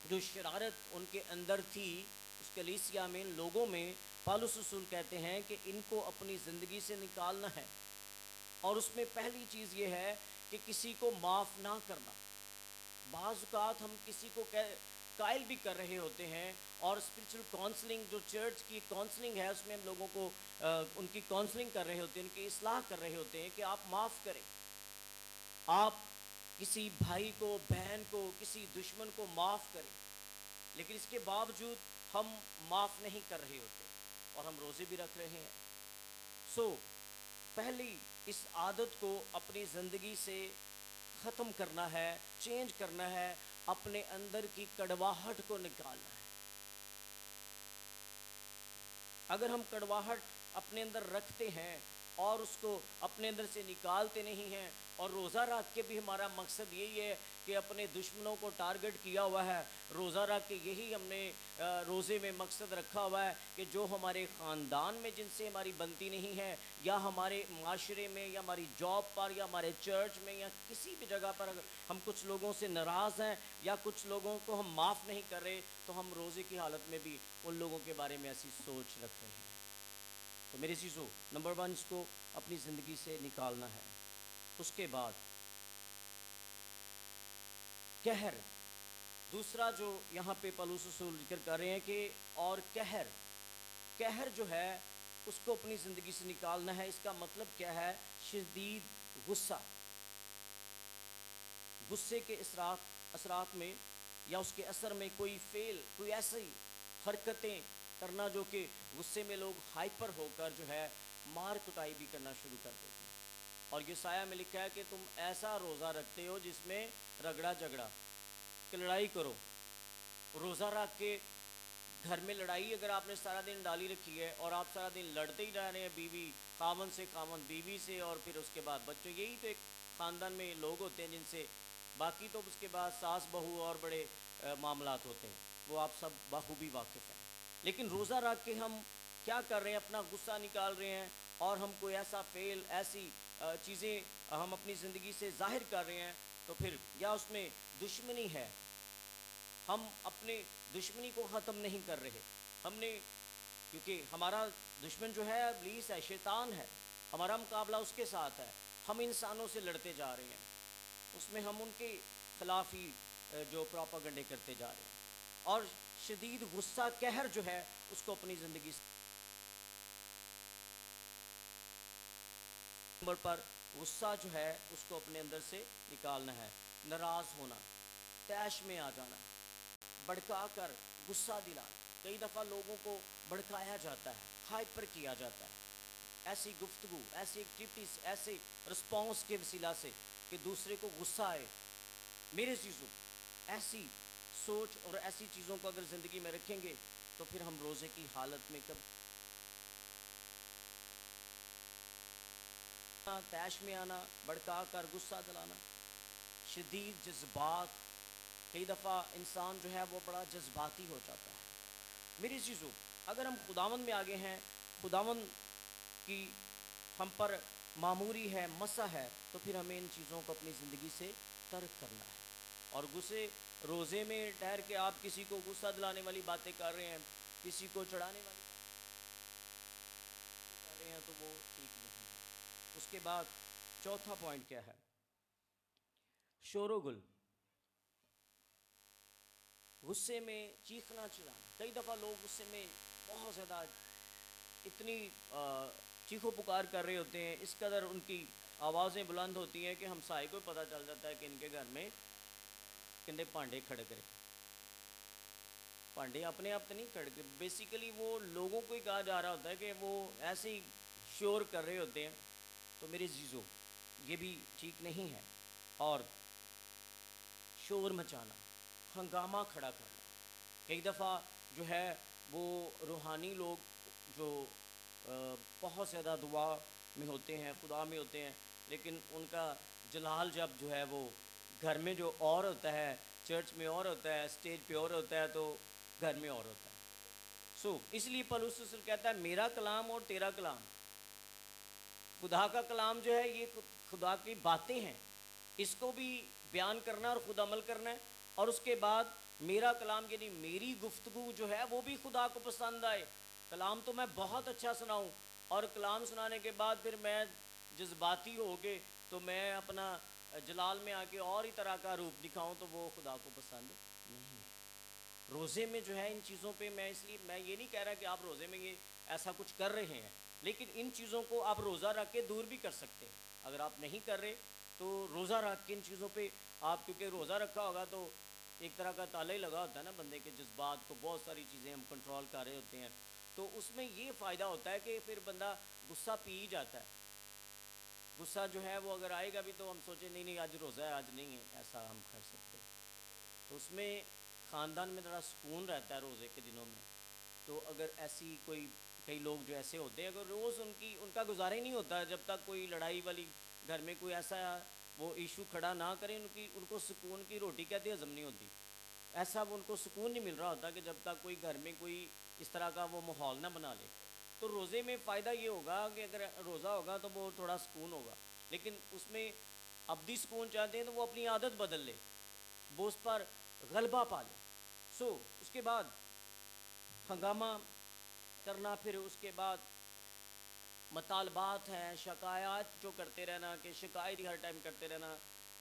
जो शरारत उनके अंदर थी उस कलीसिया में, लोगों में, पौलुस रसूल कहते हैं कि इनको अपनी ज़िंदगी से निकालना है, और उसमें पहली चीज़ ये है कि किसी को माफ़ ना करना। बाज़ औक़ात हम किसी को कायल भी कर रहे होते हैं, और स्पिरिचुअल काउंसलिंग, जो चर्च की काउंसलिंग है, उसमें हम लोगों को उनकी काउंसलिंग कर रहे होते हैं, उनकी इस्लाह कर रहे होते हैं कि आप माफ़ करें, आप किसी भाई को, बहन को, किसी दुश्मन को माफ़ करें, लेकिन इसके बावजूद हम माफ़ नहीं कर रहे होते, और हम रोज़े भी रख रहे हैं। पहली इस आदत को अपनी ज़िंदगी से ख़त्म करना है, चेंज करना है, अपने अंदर की कड़वाहट को निकालना है। अगर हम कड़वाहट अपने अंदर रखते हैं اور اس کو اپنے اندر سے نکالتے نہیں ہیں. اور روزہ رکھ کے بھی ہمارا مقصد یہی ہے کہ اپنے دشمنوں کو ٹارگٹ کیا ہوا ہے. روزہ رکھ کے یہی ہم نے روزے میں مقصد رکھا ہوا ہے کہ جو ہمارے خاندان میں جن سے ہماری بنتی نہیں ہے، یا ہمارے معاشرے میں، یا ہماری جاب پر، یا ہمارے چرچ میں، یا کسی بھی جگہ پر اگر ہم کچھ لوگوں سے ناراض ہیں یا کچھ لوگوں کو ہم معاف نہیں کر رہے، تو ہم روزے کی حالت میں بھی ان لوگوں کے بارے میں ایسی سوچ رکھ رہے ہیں. تو میرے چیزوں، نمبر 1 اس کو اپنی زندگی سے نکالنا ہے. اس کے بعد قہر، دوسرا جو یہاں پہ پولس رسول ذکر کر رہے ہیں کہ اور قہر جو ہے اس کو اپنی زندگی سے نکالنا ہے. اس کا مطلب کیا ہے؟ شدید غصہ. غصے کے اثرات میں یا اس کے اثر میں کوئی فعل، کوئی ایسی حرکتیں کرنا جو کہ غصے میں لوگ ہائپر ہو کر جو ہے مار کٹائی بھی کرنا شروع کر دیتے ہیں. اور یہ سایہ میں لکھا ہے کہ تم ایسا روزہ رکھتے ہو جس میں رگڑا جھگڑا کہ لڑائی کرو. روزہ رکھ کے گھر میں لڑائی اگر آپ نے سارا دن ڈالی رکھی ہے اور آپ سارا دن لڑتے ہی رہ رہے ہیں، بیوی خاوند سے، خاوند بیوی سے، اور پھر اس کے بعد بچوں، یہی تو ایک خاندان میں لوگ ہوتے ہیں جن سے، باقی تو اس کے بعد ساس بہو اور بڑے معاملات ہوتے ہیں، وہ آپ سب بخوبی واقف ہیں. لیکن روزہ رکھ کے ہم کیا کر رہے ہیں؟ اپنا غصہ نکال رہے ہیں اور ہم کوئی ایسا فعل، ایسی چیزیں ہم اپنی زندگی سے ظاہر کر رہے ہیں، تو پھر یا اس میں دشمنی ہے. ہم اپنے دشمنی کو ختم نہیں کر رہے. ہم نے، کیونکہ ہمارا دشمن جو ہے ابلیس ہے، شیطان ہے، ہمارا مقابلہ اس کے ساتھ ہے. ہم انسانوں سے لڑتے جا رہے ہیں، اس میں ہم ان کے خلاف ہی جو پروپیگنڈے کرتے جا رہے ہیں. اور شدید غصہ، قہر جو ہے اس کو اپنی زندگی سے، نمبر پر غصہ جو ہے اس کو اپنے اندر سے نکالنا ہے. ناراض ہونا، طیش میں آ جانا، بھڑکا کر غصہ دلانا. کئی دفعہ لوگوں کو بھڑکایا جاتا ہے، ہائپر کیا جاتا ہے، ایسی گفتگو، ایسی ایکٹیویٹیز، ایسے رسپانس کے وسیلہ سے کہ دوسرے کو غصہ آئے. میرے چیزوں، ایسی سوچ اور ایسی چیزوں کو اگر زندگی میں رکھیں گے تو پھر ہم روزے کی حالت میں کب طیش میں آنا، بھڑکا کر غصہ دلانا، شدید جذبات. کئی دفعہ انسان جو ہے وہ بڑا جذباتی ہو جاتا ہے. میری چیزوں، اگر ہم خداوند میں آگے ہیں، خداوند کی ہم پر معموری ہے، مسا ہے، تو پھر ہمیں ان چیزوں کو اپنی زندگی سے ترک کرنا ہے. اور غصے روزے میں ٹھہر کے آپ کسی کو غصہ دلانے والی باتیں کر رہے ہیں، کسی کو چڑھانے والی باتیں کر رہے ہیں، تو وہ ٹھیک نہیں ہے. اس کے بعد چوتھا پوائنٹ کیا ہے؟ شور و گل. غصے میں چیخنا چلانا. کئی دفعہ لوگ غصے میں بہت زیادہ اتنی چیخو پکار کر رہے ہوتے ہیں، اس قدر ان کی آوازیں بلند ہوتی ہیں کہ ہمسائے کو پتہ چل جاتا ہے کہ ان کے گھر میں کندے پانڈے کھڑک رہے. پانڈے اپنے آپ تو نہیں کھڑک، بیسیکلی وہ لوگوں کو ہی کہا جا رہا ہوتا ہے کہ وہ ایسے ہی شور کر رہے ہوتے ہیں. تو میرے عزیزوں، یہ بھی ٹھیک نہیں ہے. اور شور مچانا، ہنگامہ کھڑا کرنا. کئی دفعہ جو ہے وہ روحانی لوگ جو بہت زیادہ دعا میں ہوتے ہیں، خدا میں ہوتے ہیں، لیکن ان کا جلال جب جو ہے وہ گھر میں جو اور ہوتا ہے، چرچ میں اور ہوتا ہے، اسٹیج پہ اور ہوتا ہے، تو گھر میں اور ہوتا ہے. اس لیے پولس رسول کہتا ہے میرا کلام اور تیرا کلام. خدا کا کلام جو ہے یہ خدا کی باتیں ہیں، اس کو بھی بیان کرنا اور خود عمل کرنا ہے. اور اس کے بعد میرا کلام یعنی میری گفتگو جو ہے وہ بھی خدا کو پسند آئے. کلام تو میں بہت اچھا سناؤں، اور کلام سنانے کے بعد پھر میں جذباتی ہو کے تو میں اپنا جلال میں آ کے اور ہی طرح کا روپ دکھاؤں، تو وہ خدا کو پسند نہیں ہے. روزے میں جو ہے ان چیزوں پہ اس لیے میں یہ نہیں کہہ رہا کہ آپ روزے میں یہ ایسا کچھ کر رہے ہیں، لیکن ان چیزوں کو آپ روزہ رکھ کے دور بھی کر سکتے ہیں. اگر آپ نہیں کر رہے تو روزہ رکھ کے ان چیزوں پہ آپ، کیونکہ روزہ رکھا ہوگا تو ایک طرح کا تالا ہی لگا ہوتا ہے نا بندے کے جذبات کو، بہت ساری چیزیں ہم کنٹرول کر رہے ہوتے ہیں، تو اس میں یہ فائدہ ہوتا ہے کہ پھر بندہ غصہ پی ہی جاتا ہے. غصہ جو ہے وہ اگر آئے گا بھی تو ہم سوچیں نہیں آج روزہ ہے، آج نہیں ہے ایسا ہم کر سکتے. تو اس میں خاندان میں ذرا سکون رہتا ہے روزے کے دنوں میں. تو اگر ایسی کوئی کئی لوگ جو ایسے ہوتے ہیں اگر روز ان کا گزارا ہی نہیں ہوتا جب تک کوئی لڑائی والی گھر میں کوئی ایسا وہ ایشو کھڑا نہ کریں، ان کو سکون کی روٹی کہتے ہضم نہیں ہوتی، ایسا ان کو سکون نہیں مل رہا ہوتا کہ جب تک کوئی گھر میں کوئی اس طرح کا وہ ماحول نہ بنا لے۔ تو روزے میں فائدہ یہ ہوگا کہ اگر روزہ ہوگا تو وہ تھوڑا سکون ہوگا، لیکن اس میں ابدی سکون چاہتے ہیں تو وہ اپنی عادت بدل لے، وہ اس پر غلبہ پا لے۔ اس کے بعد ہنگامہ کرنا، پھر اس کے بعد مطالبات ہیں، شکایات جو کرتے رہنا کہ شکایت ہی ہر ٹائم کرتے رہنا،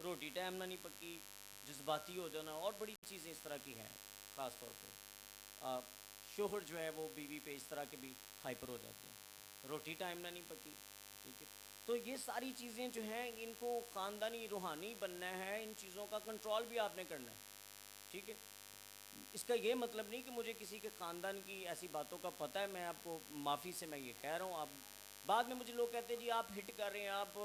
روٹی ٹائم نہ نہیں پکی، جذباتی ہو جانا، اور بڑی چیزیں اس طرح کی ہیں۔ خاص طور پہ شوہر جو ہے وہ بیوی پہ اس طرح کے بھی ہائپر ہو جاتے ہیں، روٹی ٹائم نہ نہیں پکی، ٹھیک ہے۔ تو یہ ساری چیزیں جو ہیں ان کو خاندانی روحانی بننا ہے، ان چیزوں کا کنٹرول بھی آپ نے کرنا ہے، ٹھیک ہے۔ اس کا یہ مطلب نہیں کہ مجھے کسی کے خاندان کی ایسی باتوں کا پتہ ہے، میں آپ کو معافی سے میں یہ کہہ رہا ہوں۔ آپ بعد میں مجھے لوگ کہتے ہیں جی آپ ہٹ کر رہے ہیں، آپ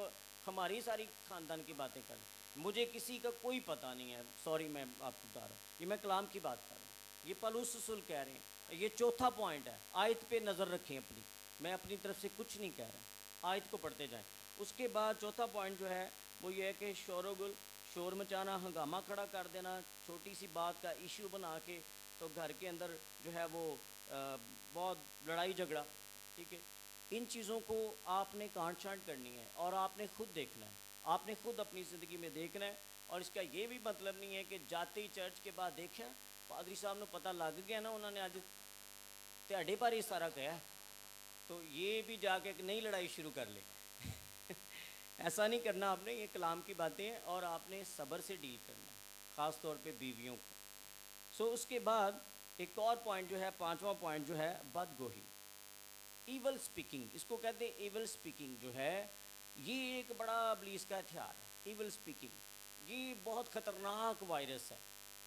ہماری ساری خاندان کی باتیں کر رہے ہیں، مجھے کسی کا کوئی پتہ نہیں ہے، سوری، میں آپ کو بتا رہا ہوں، یہ میں کلام کی بات کر رہا ہوں، یہ پالوس رسول کہہ رہے ہیں۔ یہ چوتھا پوائنٹ ہے، آیت پہ نظر رکھیں اپنی، میں اپنی طرف سے کچھ نہیں کہہ رہا، آیت کو پڑھتے جائیں۔ اس کے بعد چوتھا پوائنٹ جو ہے وہ یہ ہے کہ شور مچانا، ہنگامہ کھڑا کر دینا، چھوٹی سی بات کا ایشو بنا کے تو گھر کے اندر جو ہے وہ بہت لڑائی جھگڑا، ٹھیک ہے۔ ان چیزوں کو آپ نے کانٹ چھانٹ کرنی ہے اور آپ نے خود دیکھنا ہے، آپ نے خود اپنی زندگی میں دیکھنا ہے۔ اور اس کا یہ بھی مطلب نہیں ہے کہ جاتے ہی چرچ کے بعد دیکھیں پادری صاحب نے پتہ لگ گیا نا، انہوں نے آج تہاڈے پر ہی سارا کہا ہے، تو یہ بھی جا کے ایک نئی لڑائی شروع کر لے۔ ایسا نہیں کرنا آپ نے، یہ کلام کی باتیں ہیں اور آپ نے صبر سے ڈیل کرنا ہے، خاص طور پہ بیویوں کو۔ اس کے بعد ایک اور پوائنٹ جو ہے، پانچواں پوائنٹ جو ہے، بد گوہی، ایول سپیکنگ، اس کو کہتے ہیں ایول سپیکنگ جو ہے، یہ ایک بڑا ابلیس کا ہتھیار ہے۔ ایول سپیکنگ یہ بہت خطرناک وائرس ہے،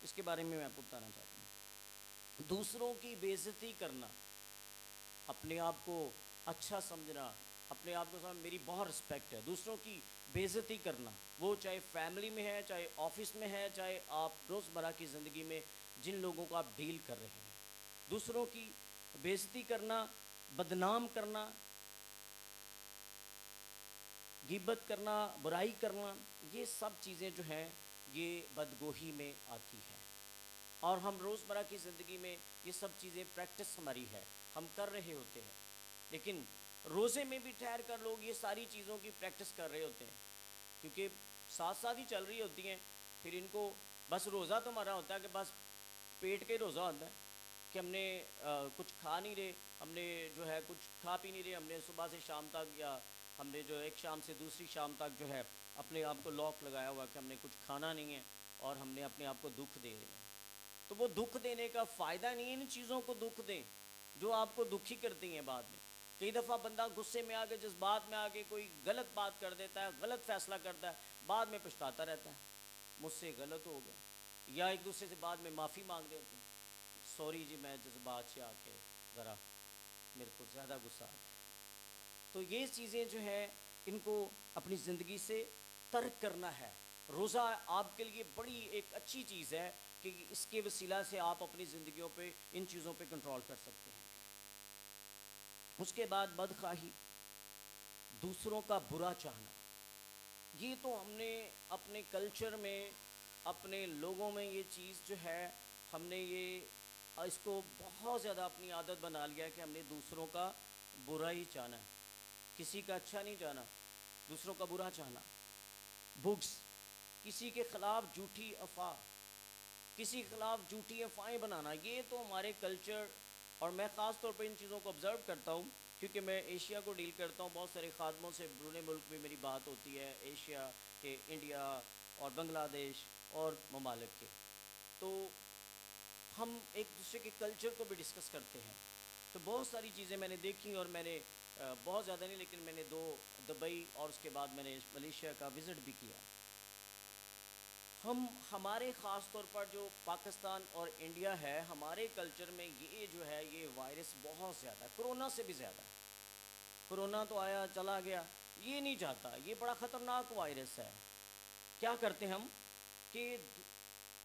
اس کے بارے میں آپ کو بتانا چاہتا ہوں۔ دوسروں کی بے عزتی کرنا، اپنے آپ کو اچھا سمجھنا، اپنے آپ کو سمجھنا میری بہت رسپیکٹ ہے، دوسروں کی بے عزتی کرنا، وہ چاہے فیملی میں ہے، چاہے آفس میں ہے، چاہے آپ روزمرہ کی زندگی میں جن لوگوں کو آپ ڈیل کر رہے ہیں، دوسروں کی بے عزتی کرنا، بدنام کرنا، غیبت کرنا، برائی کرنا، یہ سب چیزیں جو ہیں یہ بدگوہی میں آتی ہیں۔ اور ہم روزمرہ کی زندگی میں یہ سب چیزیں پریکٹس ہماری ہے، ہم کر رہے ہوتے ہیں، لیکن روزے میں بھی ٹھہر کر لوگ یہ ساری چیزوں کی پریکٹس کر رہے ہوتے ہیں، کیونکہ ساتھ ساتھ ہی چل رہی ہوتی ہیں۔ پھر ان کو بس روزہ تو ہمارا ہوتا ہے کہ بس پیٹ کا ہی روزہ ہوتا ہے کہ ہم نے کچھ کھا نہیں رہے، ہم نے جو ہے کچھ کھا پی نہیں رہے، ہم نے صبح سے شام تک، یا ہم نے جو ایک شام سے دوسری شام تک جو ہے اپنے آپ کو لاک لگایا ہوا کہ ہم نے کچھ کھانا نہیں ہے، اور ہم نے اپنے آپ کو دکھ دے رہے ہیں۔ تو وہ دکھ دینے کا فائدہ نہیں ہے، ان چیزوں کو دکھ دیں جو آپ کو دکھی کرتی ہیں بعد میں۔ کئی دفعہ بندہ غصے میں آ کے، جذبات میں آ کے کوئی غلط بات کر دیتا ہے، غلط فیصلہ کرتا ہے، بعد میں پچھتاتا رہتا ہے، مجھ سے غلط ہو گیا، یا ایک دوسرے سے بعد میں معافی مانگ لیتے ہیں، سوری جی میں جذبات سے آ کے ذرا میرے کو زیادہ غصہ آ گیا۔ تو یہ چیزیں جو ہیں ان کو اپنی زندگی سے ترک کرنا ہے۔ روزہ آپ کے لیے بڑی ایک اچھی چیز ہے کہ اس کے وسیلہ سے آپ اپنی زندگیوں پہ ان چیزوں پہ کنٹرول کر سکتے ہیں۔ اس کے بعد بدخواہی، دوسروں کا برا چاہنا، یہ تو ہم نے اپنے کلچر میں، اپنے لوگوں میں یہ چیز جو ہے ہم نے یہ اس کو بہت زیادہ اپنی عادت بنا لیا ہے کہ ہم نے دوسروں کا برا ہی چاہنا ہے، کسی کا اچھا نہیں چاہنا، دوسروں کا برا چاہنا۔ بغض، کسی کے خلاف جھوٹی افواہ، کسی کے خلاف جھوٹی افواہیں بنانا، یہ تو ہمارے کلچر، اور میں خاص طور پہ ان چیزوں کو آبزرو کرتا ہوں کیونکہ میں ایشیا کو ڈیل کرتا ہوں، بہت سارے خادموں سے بیرون ملک میں میری بات ہوتی ہے، ایشیا کے، انڈیا اور بنگلہ دیش اور ممالک کے، تو ہم ایک دوسرے کے کلچر کو بھی ڈسکس کرتے ہیں۔ تو بہت ساری چیزیں میں نے دیکھی، اور میں نے بہت زیادہ نہیں لیکن میں نے دبئی اور اس کے بعد میں نے ملیشیا کا وزٹ بھی کیا۔ ہمارے خاص طور پر جو پاکستان اور انڈیا ہے، ہمارے کلچر میں یہ جو ہے یہ وائرس بہت زیادہ ہے، کرونا سے بھی زیادہ ہے۔ کرونا تو آیا چلا گیا، یہ نہیں جاتا، یہ بڑا خطرناک وائرس ہے۔ کیا کرتے ہم کہ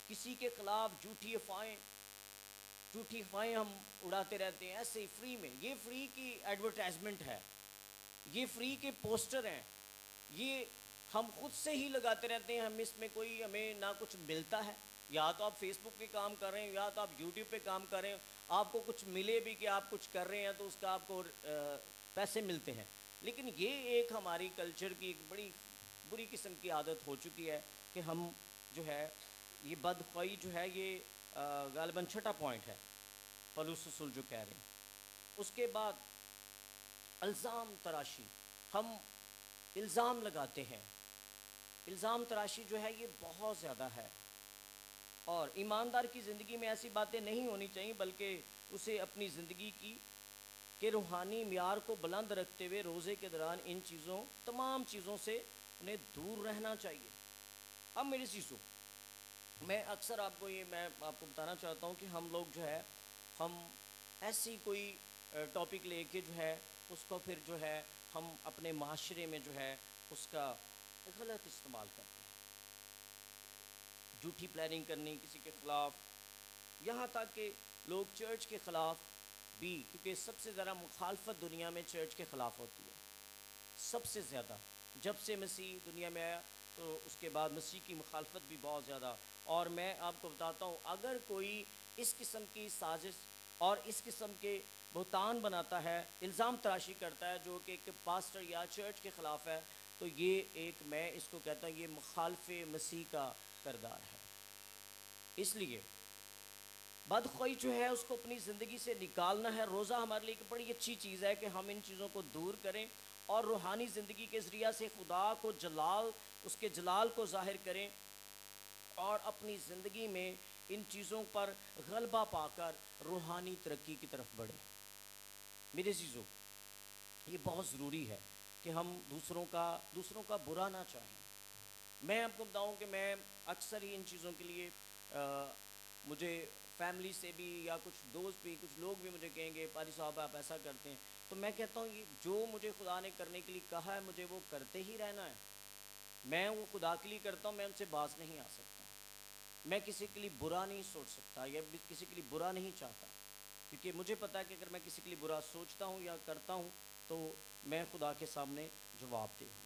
کسی کے خلاف جھوٹی افواہیں، جھوٹی افواہیں ہم اڑاتے رہتے ہیں ایسے ہی فری میں. یہ فری کی ایڈورٹائزمنٹ ہے, یہ فری کے پوسٹر ہیں, یہ ہم خود سے ہی لگاتے رہتے ہیں. ہم اس میں کوئی ہمیں نہ کچھ ملتا ہے. یا تو آپ فیس بک پہ کام کر رہے ہیں, یا تو آپ یوٹیوب پہ کام کر رہے ہیں, آپ کو کچھ ملے بھی کہ آپ کچھ کر رہے ہیں تو اس کا آپ کو پیسے ملتے ہیں. لیکن یہ ایک ہماری کلچر کی ایک بڑی بری قسم کی عادت ہو چکی ہے کہ ہم جو ہے یہ بدخواہی جو ہے یہ غالباً چھٹا پوائنٹ ہے پولس رسول جو کہہ رہے ہیں. اس کے بعد الزام تراشی, ہم الزام لگاتے ہیں. الزام تراشی جو ہے یہ بہت زیادہ ہے, اور ایماندار کی زندگی میں ایسی باتیں نہیں ہونی چاہیے, بلکہ اسے اپنی زندگی کی کے روحانی معیار کو بلند رکھتے ہوئے روزے کے دوران ان چیزوں تمام چیزوں سے انہیں دور رہنا چاہیے. اب میری چیزوں میں اکثر آپ کو بتانا چاہتا ہوں کہ ہم لوگ جو ہے ہم ایسی کوئی ٹاپک لے کے جو ہے اس کو پھر جو ہے ہم اپنے معاشرے میں جو ہے اس کا غلط استعمال کرتے ہیں. جھوٹی پلاننگ کرنی کسی کے خلاف, یہاں تک کہ لوگ چرچ کے خلاف بھی, کیونکہ سب سے زیادہ مخالفت دنیا میں چرچ کے خلاف ہوتی ہے. سب سے زیادہ جب سے مسیح دنیا میں آیا تو اس کے بعد مسیح کی مخالفت بھی بہت زیادہ. اور میں آپ کو بتاتا ہوں, اگر کوئی اس قسم کی سازش اور اس قسم کے بہتان بناتا ہے, الزام تراشی کرتا ہے جو کہ ایک پاسٹر یا چرچ کے خلاف ہے, تو یہ ایک, میں اس کو کہتا ہوں, یہ مخالف مسیح کا کردار ہے. اس لیے بدخواہی جو ہے اس کو اپنی زندگی سے نکالنا ہے. روزہ ہمارے لیے ایک بڑی اچھی چیز ہے کہ ہم ان چیزوں کو دور کریں اور روحانی زندگی کے ذریعہ سے خدا کو اس کے جلال کو ظاہر کریں, اور اپنی زندگی میں ان چیزوں پر غلبہ پا کر روحانی ترقی کی طرف بڑھیں. میرے عزیزو, یہ بہت ضروری ہے کہ ہم دوسروں کا برا نہ چاہیں. میں آپ کو بتاؤں کہ میں اکثر ہی ان چیزوں کے لیے مجھے فیملی سے بھی یا کچھ دوست بھی, کچھ لوگ بھی مجھے کہیں گے پاری صاحب آپ ایسا کرتے ہیں, تو میں کہتا ہوں یہ جو مجھے خدا نے کرنے کے لیے کہا ہے مجھے وہ کرتے ہی رہنا ہے. میں وہ خدا کے لیے کرتا ہوں, میں ان سے باز نہیں آ سکتا. میں کسی کے لیے برا نہیں سوچ سکتا یا کسی کے لیے برا نہیں چاہتا, کیونکہ مجھے پتا ہے کہ اگر میں کسی کے لیے برا سوچتا ہوں یا کرتا ہوں تو میں خدا کے سامنے جواب دہ ہوں.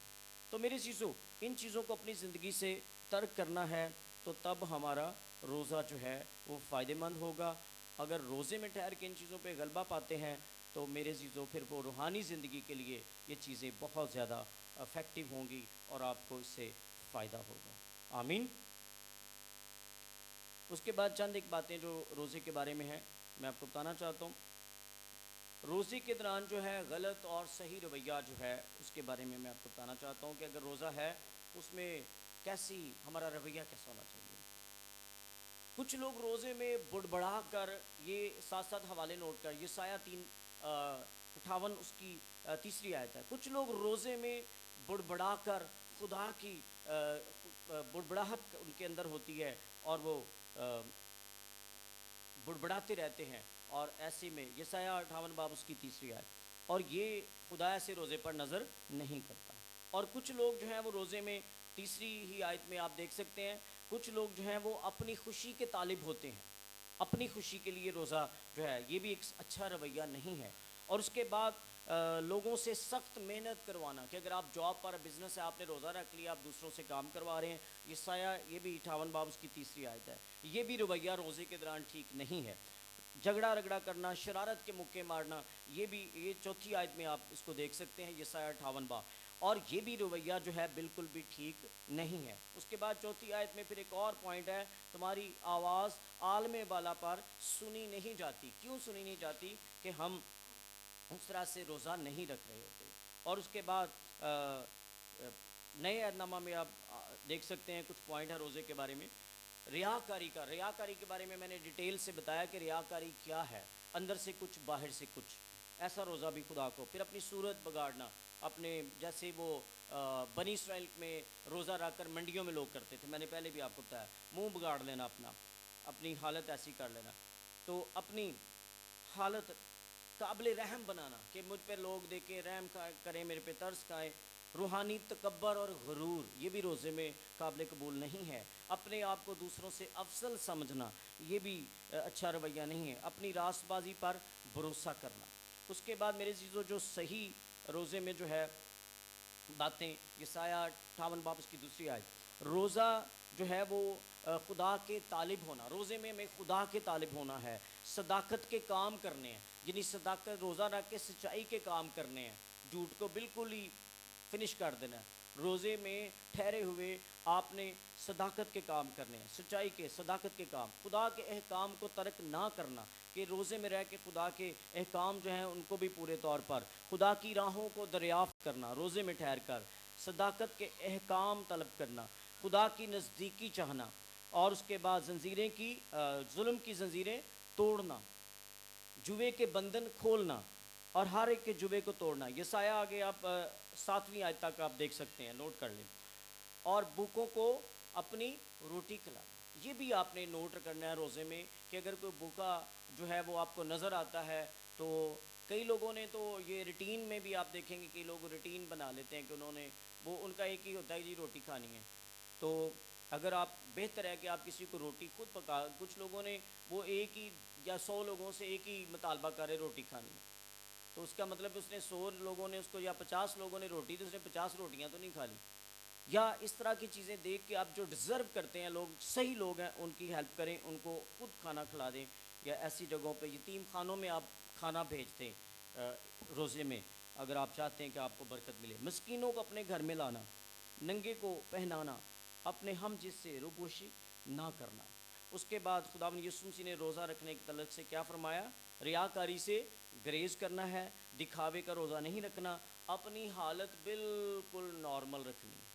تو میرے چیزوں, ان چیزوں کو اپنی زندگی سے ترک کرنا ہے, تو تب ہمارا روزہ جو ہے وہ فائدہ مند ہوگا. اگر روزے میں ٹھہر کے ان چیزوں پہ غلبہ پاتے ہیں تو میرے عزیزوں پھر وہ روحانی زندگی کے لیے یہ چیزیں بہت زیادہ افیکٹو ہوں گی اور آپ کو اس سے فائدہ ہوگا. آمین. اس کے بعد چند ایک باتیں جو روزے کے بارے میں ہیں میں آپ کو بتانا چاہتا ہوں. روزے کے دوران جو ہے غلط اور صحیح رویہ جو ہے اس کے بارے میں آپ کو بتانا چاہتا ہوں کہ اگر روزہ ہے اس میں کیسی ہمارا رویہ کیسا ہونا چاہیے. کچھ لوگ روزے میں بڑبڑا کر, یہ ساتھ ساتھ حوالے نوٹ کر, یسایہ 3:58 اس کی تیسری آیت ہے. کچھ لوگ روزے میں بڑبڑا کر خدا کی بڑبڑاہٹ ان کے اندر ہوتی ہے اور وہ بڑبڑاتے رہتے ہیں, اور ایسے میں یسایہ 58 باب اس کی تیسری آیت, اور یہ خدا ایسے روزے پر نظر نہیں کرتا. اور کچھ لوگ جو ہیں وہ روزے میں تیسری ہی آیت میں آپ دیکھ سکتے ہیں, کچھ لوگ جو ہیں وہ اپنی خوشی کے طالب ہوتے ہیں, اپنی خوشی کے لیے روزہ جو ہے یہ بھی ایک اچھا رویہ نہیں ہے. اور اس کے بعد لوگوں سے سخت محنت کروانا, کہ اگر آپ جاب پر بزنس ہے آپ نے روزہ رکھ لیا, آپ دوسروں سے کام کروا رہے ہیں, یسایہ یہ بھی 58 باب اس کی تیسری آیت ہے. یہ بھی رویہ روزے کے دوران ٹھیک نہیں ہے. جھگڑا رگڑا کرنا, شرارت کے مکے مارنا, یہ چوتھی آیت میں آپ اس کو دیکھ سکتے ہیں, یسایہ 58 باب, اور یہ بھی رویہ جو ہے بالکل بھی ٹھیک نہیں ہے. اس کے بعد چوتھی آیت میں پھر ایک اور پوائنٹ ہے, تمہاری آواز عالم بالا پر سنی نہیں جاتی. کیوں سنی نہیں جاتی؟ کہ ہم اس طرح سے روزہ نہیں رکھ رہے ہوتے. اور اس کے بعد نئے عہد نامہ میں آپ دیکھ سکتے ہیں کچھ پوائنٹ ہے روزے کے بارے میں. ریاکاری کے بارے میں نے ڈیٹیل سے بتایا کہ ریاکاری کیا ہے, اندر سے کچھ باہر سے کچھ, ایسا روزہ بھی خدا کو. پھر اپنی صورت بگاڑنا, اپنے جیسے وہ بنی اسرائیل میں روزہ رکھ کر منڈیوں میں لوگ کرتے تھے, میں نے پہلے بھی آپ کو بتایا, منہ بگاڑ لینا اپنی حالت ایسی کر لینا. تو اپنی حالت قابل رحم بنانا کہ مجھ پہ لوگ دیکھیں رحم کریں, میرے پہ ترس کھائیں, रूहानी तकब्बर और गरूर, ये भी रोज़े में काबिल कबूल नहीं है। अपने आप को दूसरों से अफजल समझना, ये भी अच्छा रवैया नहीं है। अपनी रासबाजी पर भरोसा करना। उसके बाद मेरे चीज़ों जो सही रोज़े में जो है बातें, यसाया 58 बाब की दूसरी आयत, रोज़ा जो है वो खुदा के तालिब होना। रोज़े में हमें खुदा के तालिब होना है, सदाकत के काम करने हैं, यानी सदाकत रोज़ा रख के सच्चाई के काम करने हैं, झूठ को बिल्कुल ही फिनिश कर देना है। रोज़े में ठहरे हुए आपने सदाकत के काम करने हैं, सच्चाई के, सदाकत के काम, खुदा के अहकाम को तर्क ना करना, कि रोज़े में रह के खुदा के अहकाम जो हैं उनको भी पूरे तौर पर, खुदा की राहों को दरियाफ़्त करना, रोज़े में ठहर कर सदाकत के अहकाम तलब करना, खुदा की नज़दीकी चाहना, और उसके बाद ज़ंजीरें की जुल्म की ज़ंजीरें तोड़ना, जुए के बंधन खोलना और हर एक के जुए को तोड़ना। यसाया आगे आप 7वीं आयत तक आप देख सकते हैं, नोट कर लें। और भूखों को अपनी रोटी खिलाना, ये भी आपने नोट करना है रोज़े में, कि अगर कोई भूखा जो है वो आपको नज़र आता है, तो कई लोगों ने तो ये रूटीन में भी आप देखेंगे कि लोग रूटीन बना लेते हैं कि उन्होंने वो, उनका एक ही होता है जी रोटी खानी है। तो अगर आप, बेहतर है कि आप किसी को रोटी खुद पका, कुछ लोगों ने वो एक ही या 100 लोगों से एक ही मुतालबा करे रोटी खानी है, तो उसका मतलब उसने 100 लोगों ने उसको, या 50 लोगों ने रोटी, तो उसने 50 रोटियां तो नहीं खा ली। या इस तरह की चीज़ें देख के आप जो डिज़र्व करते हैं, लोग सही लोग हैं, उनकी हेल्प करें, उनको खुद खाना खिला दें, या ऐसी जगहों पे यतीम खानों में आप खाना भेज दें रोज़े में, अगर आप चाहते हैं कि आपको बरकत मिले। मस्कीनों को अपने घर में लाना, नंगे को पहनाना, अपने हम जिससे रूपोशी ना करना। उसके बाद खुदावंद यीशु मसीह ने रोज़ा रखने के तलक से क्या फरमाया? रियाकारी से ग्रेज करना है, दिखावे का रोज़ा नहीं रखना, अपनी हालत बिल्कुल नॉर्मल रखनी है,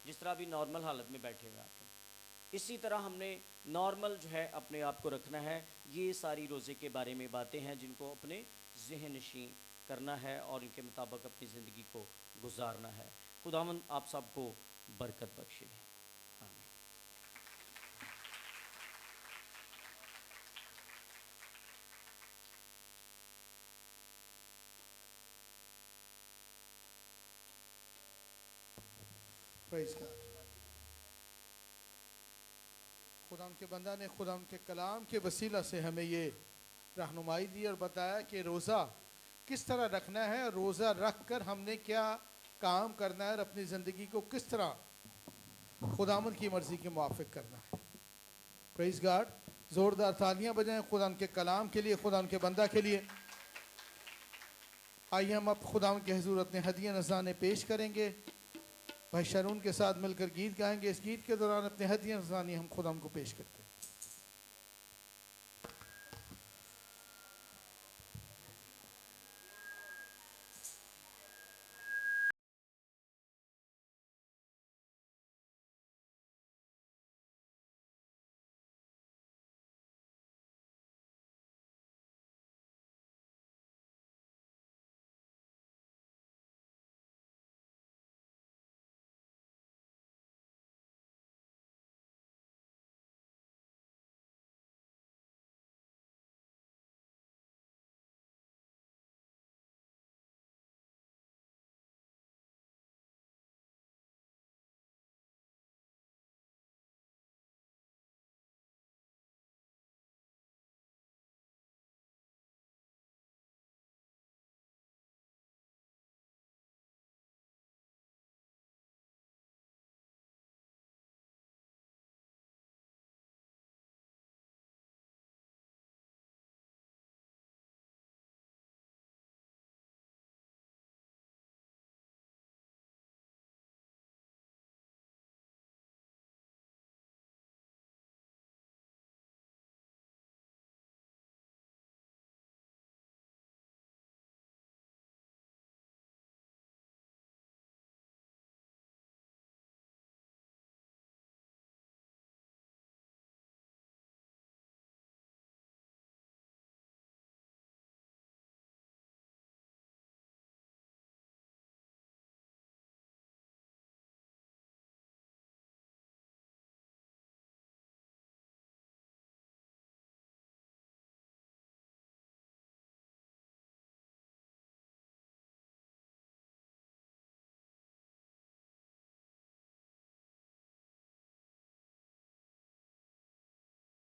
जिस तरह भी नॉर्मल हालत में बैठे हुए आप, इसी तरह हमने नॉर्मल जो है अपने आप को रखना है। ये सारी रोज़े के बारे में बातें हैं जिनको अपने ज़हन नशीं करना है और इनके मुताबिक अपनी ज़िंदगी को गुजारना है। खुदावंद आप सबको बरकत बख्शे। आमीन। Praise God. खुदा के बंदा ने खुदा के कलाम के वसीला से हमें ये रहनुमाई दी और बताया कि रोज़ा किस तरह रखना है, रोज़ा रख कर हमने क्या काम करना है और अपनी ज़िंदगी को किस तरह खुदावंद की मर्ज़ी के मुआफ़िक करना है। Praise God. ज़ोरदार तालियां बजाएं खुदा के कलाम के लिए, खुदा के बंदा के लिए। आइए हम अब खुदा के हुज़ूर अपने हदिया नज़राने पेश करेंगे। भाई शरून के साथ मिलकर गीत गाएंगे। इस गीत के दौरान अपने हदिया नज़राने हम खुदा को पेश करते हैं।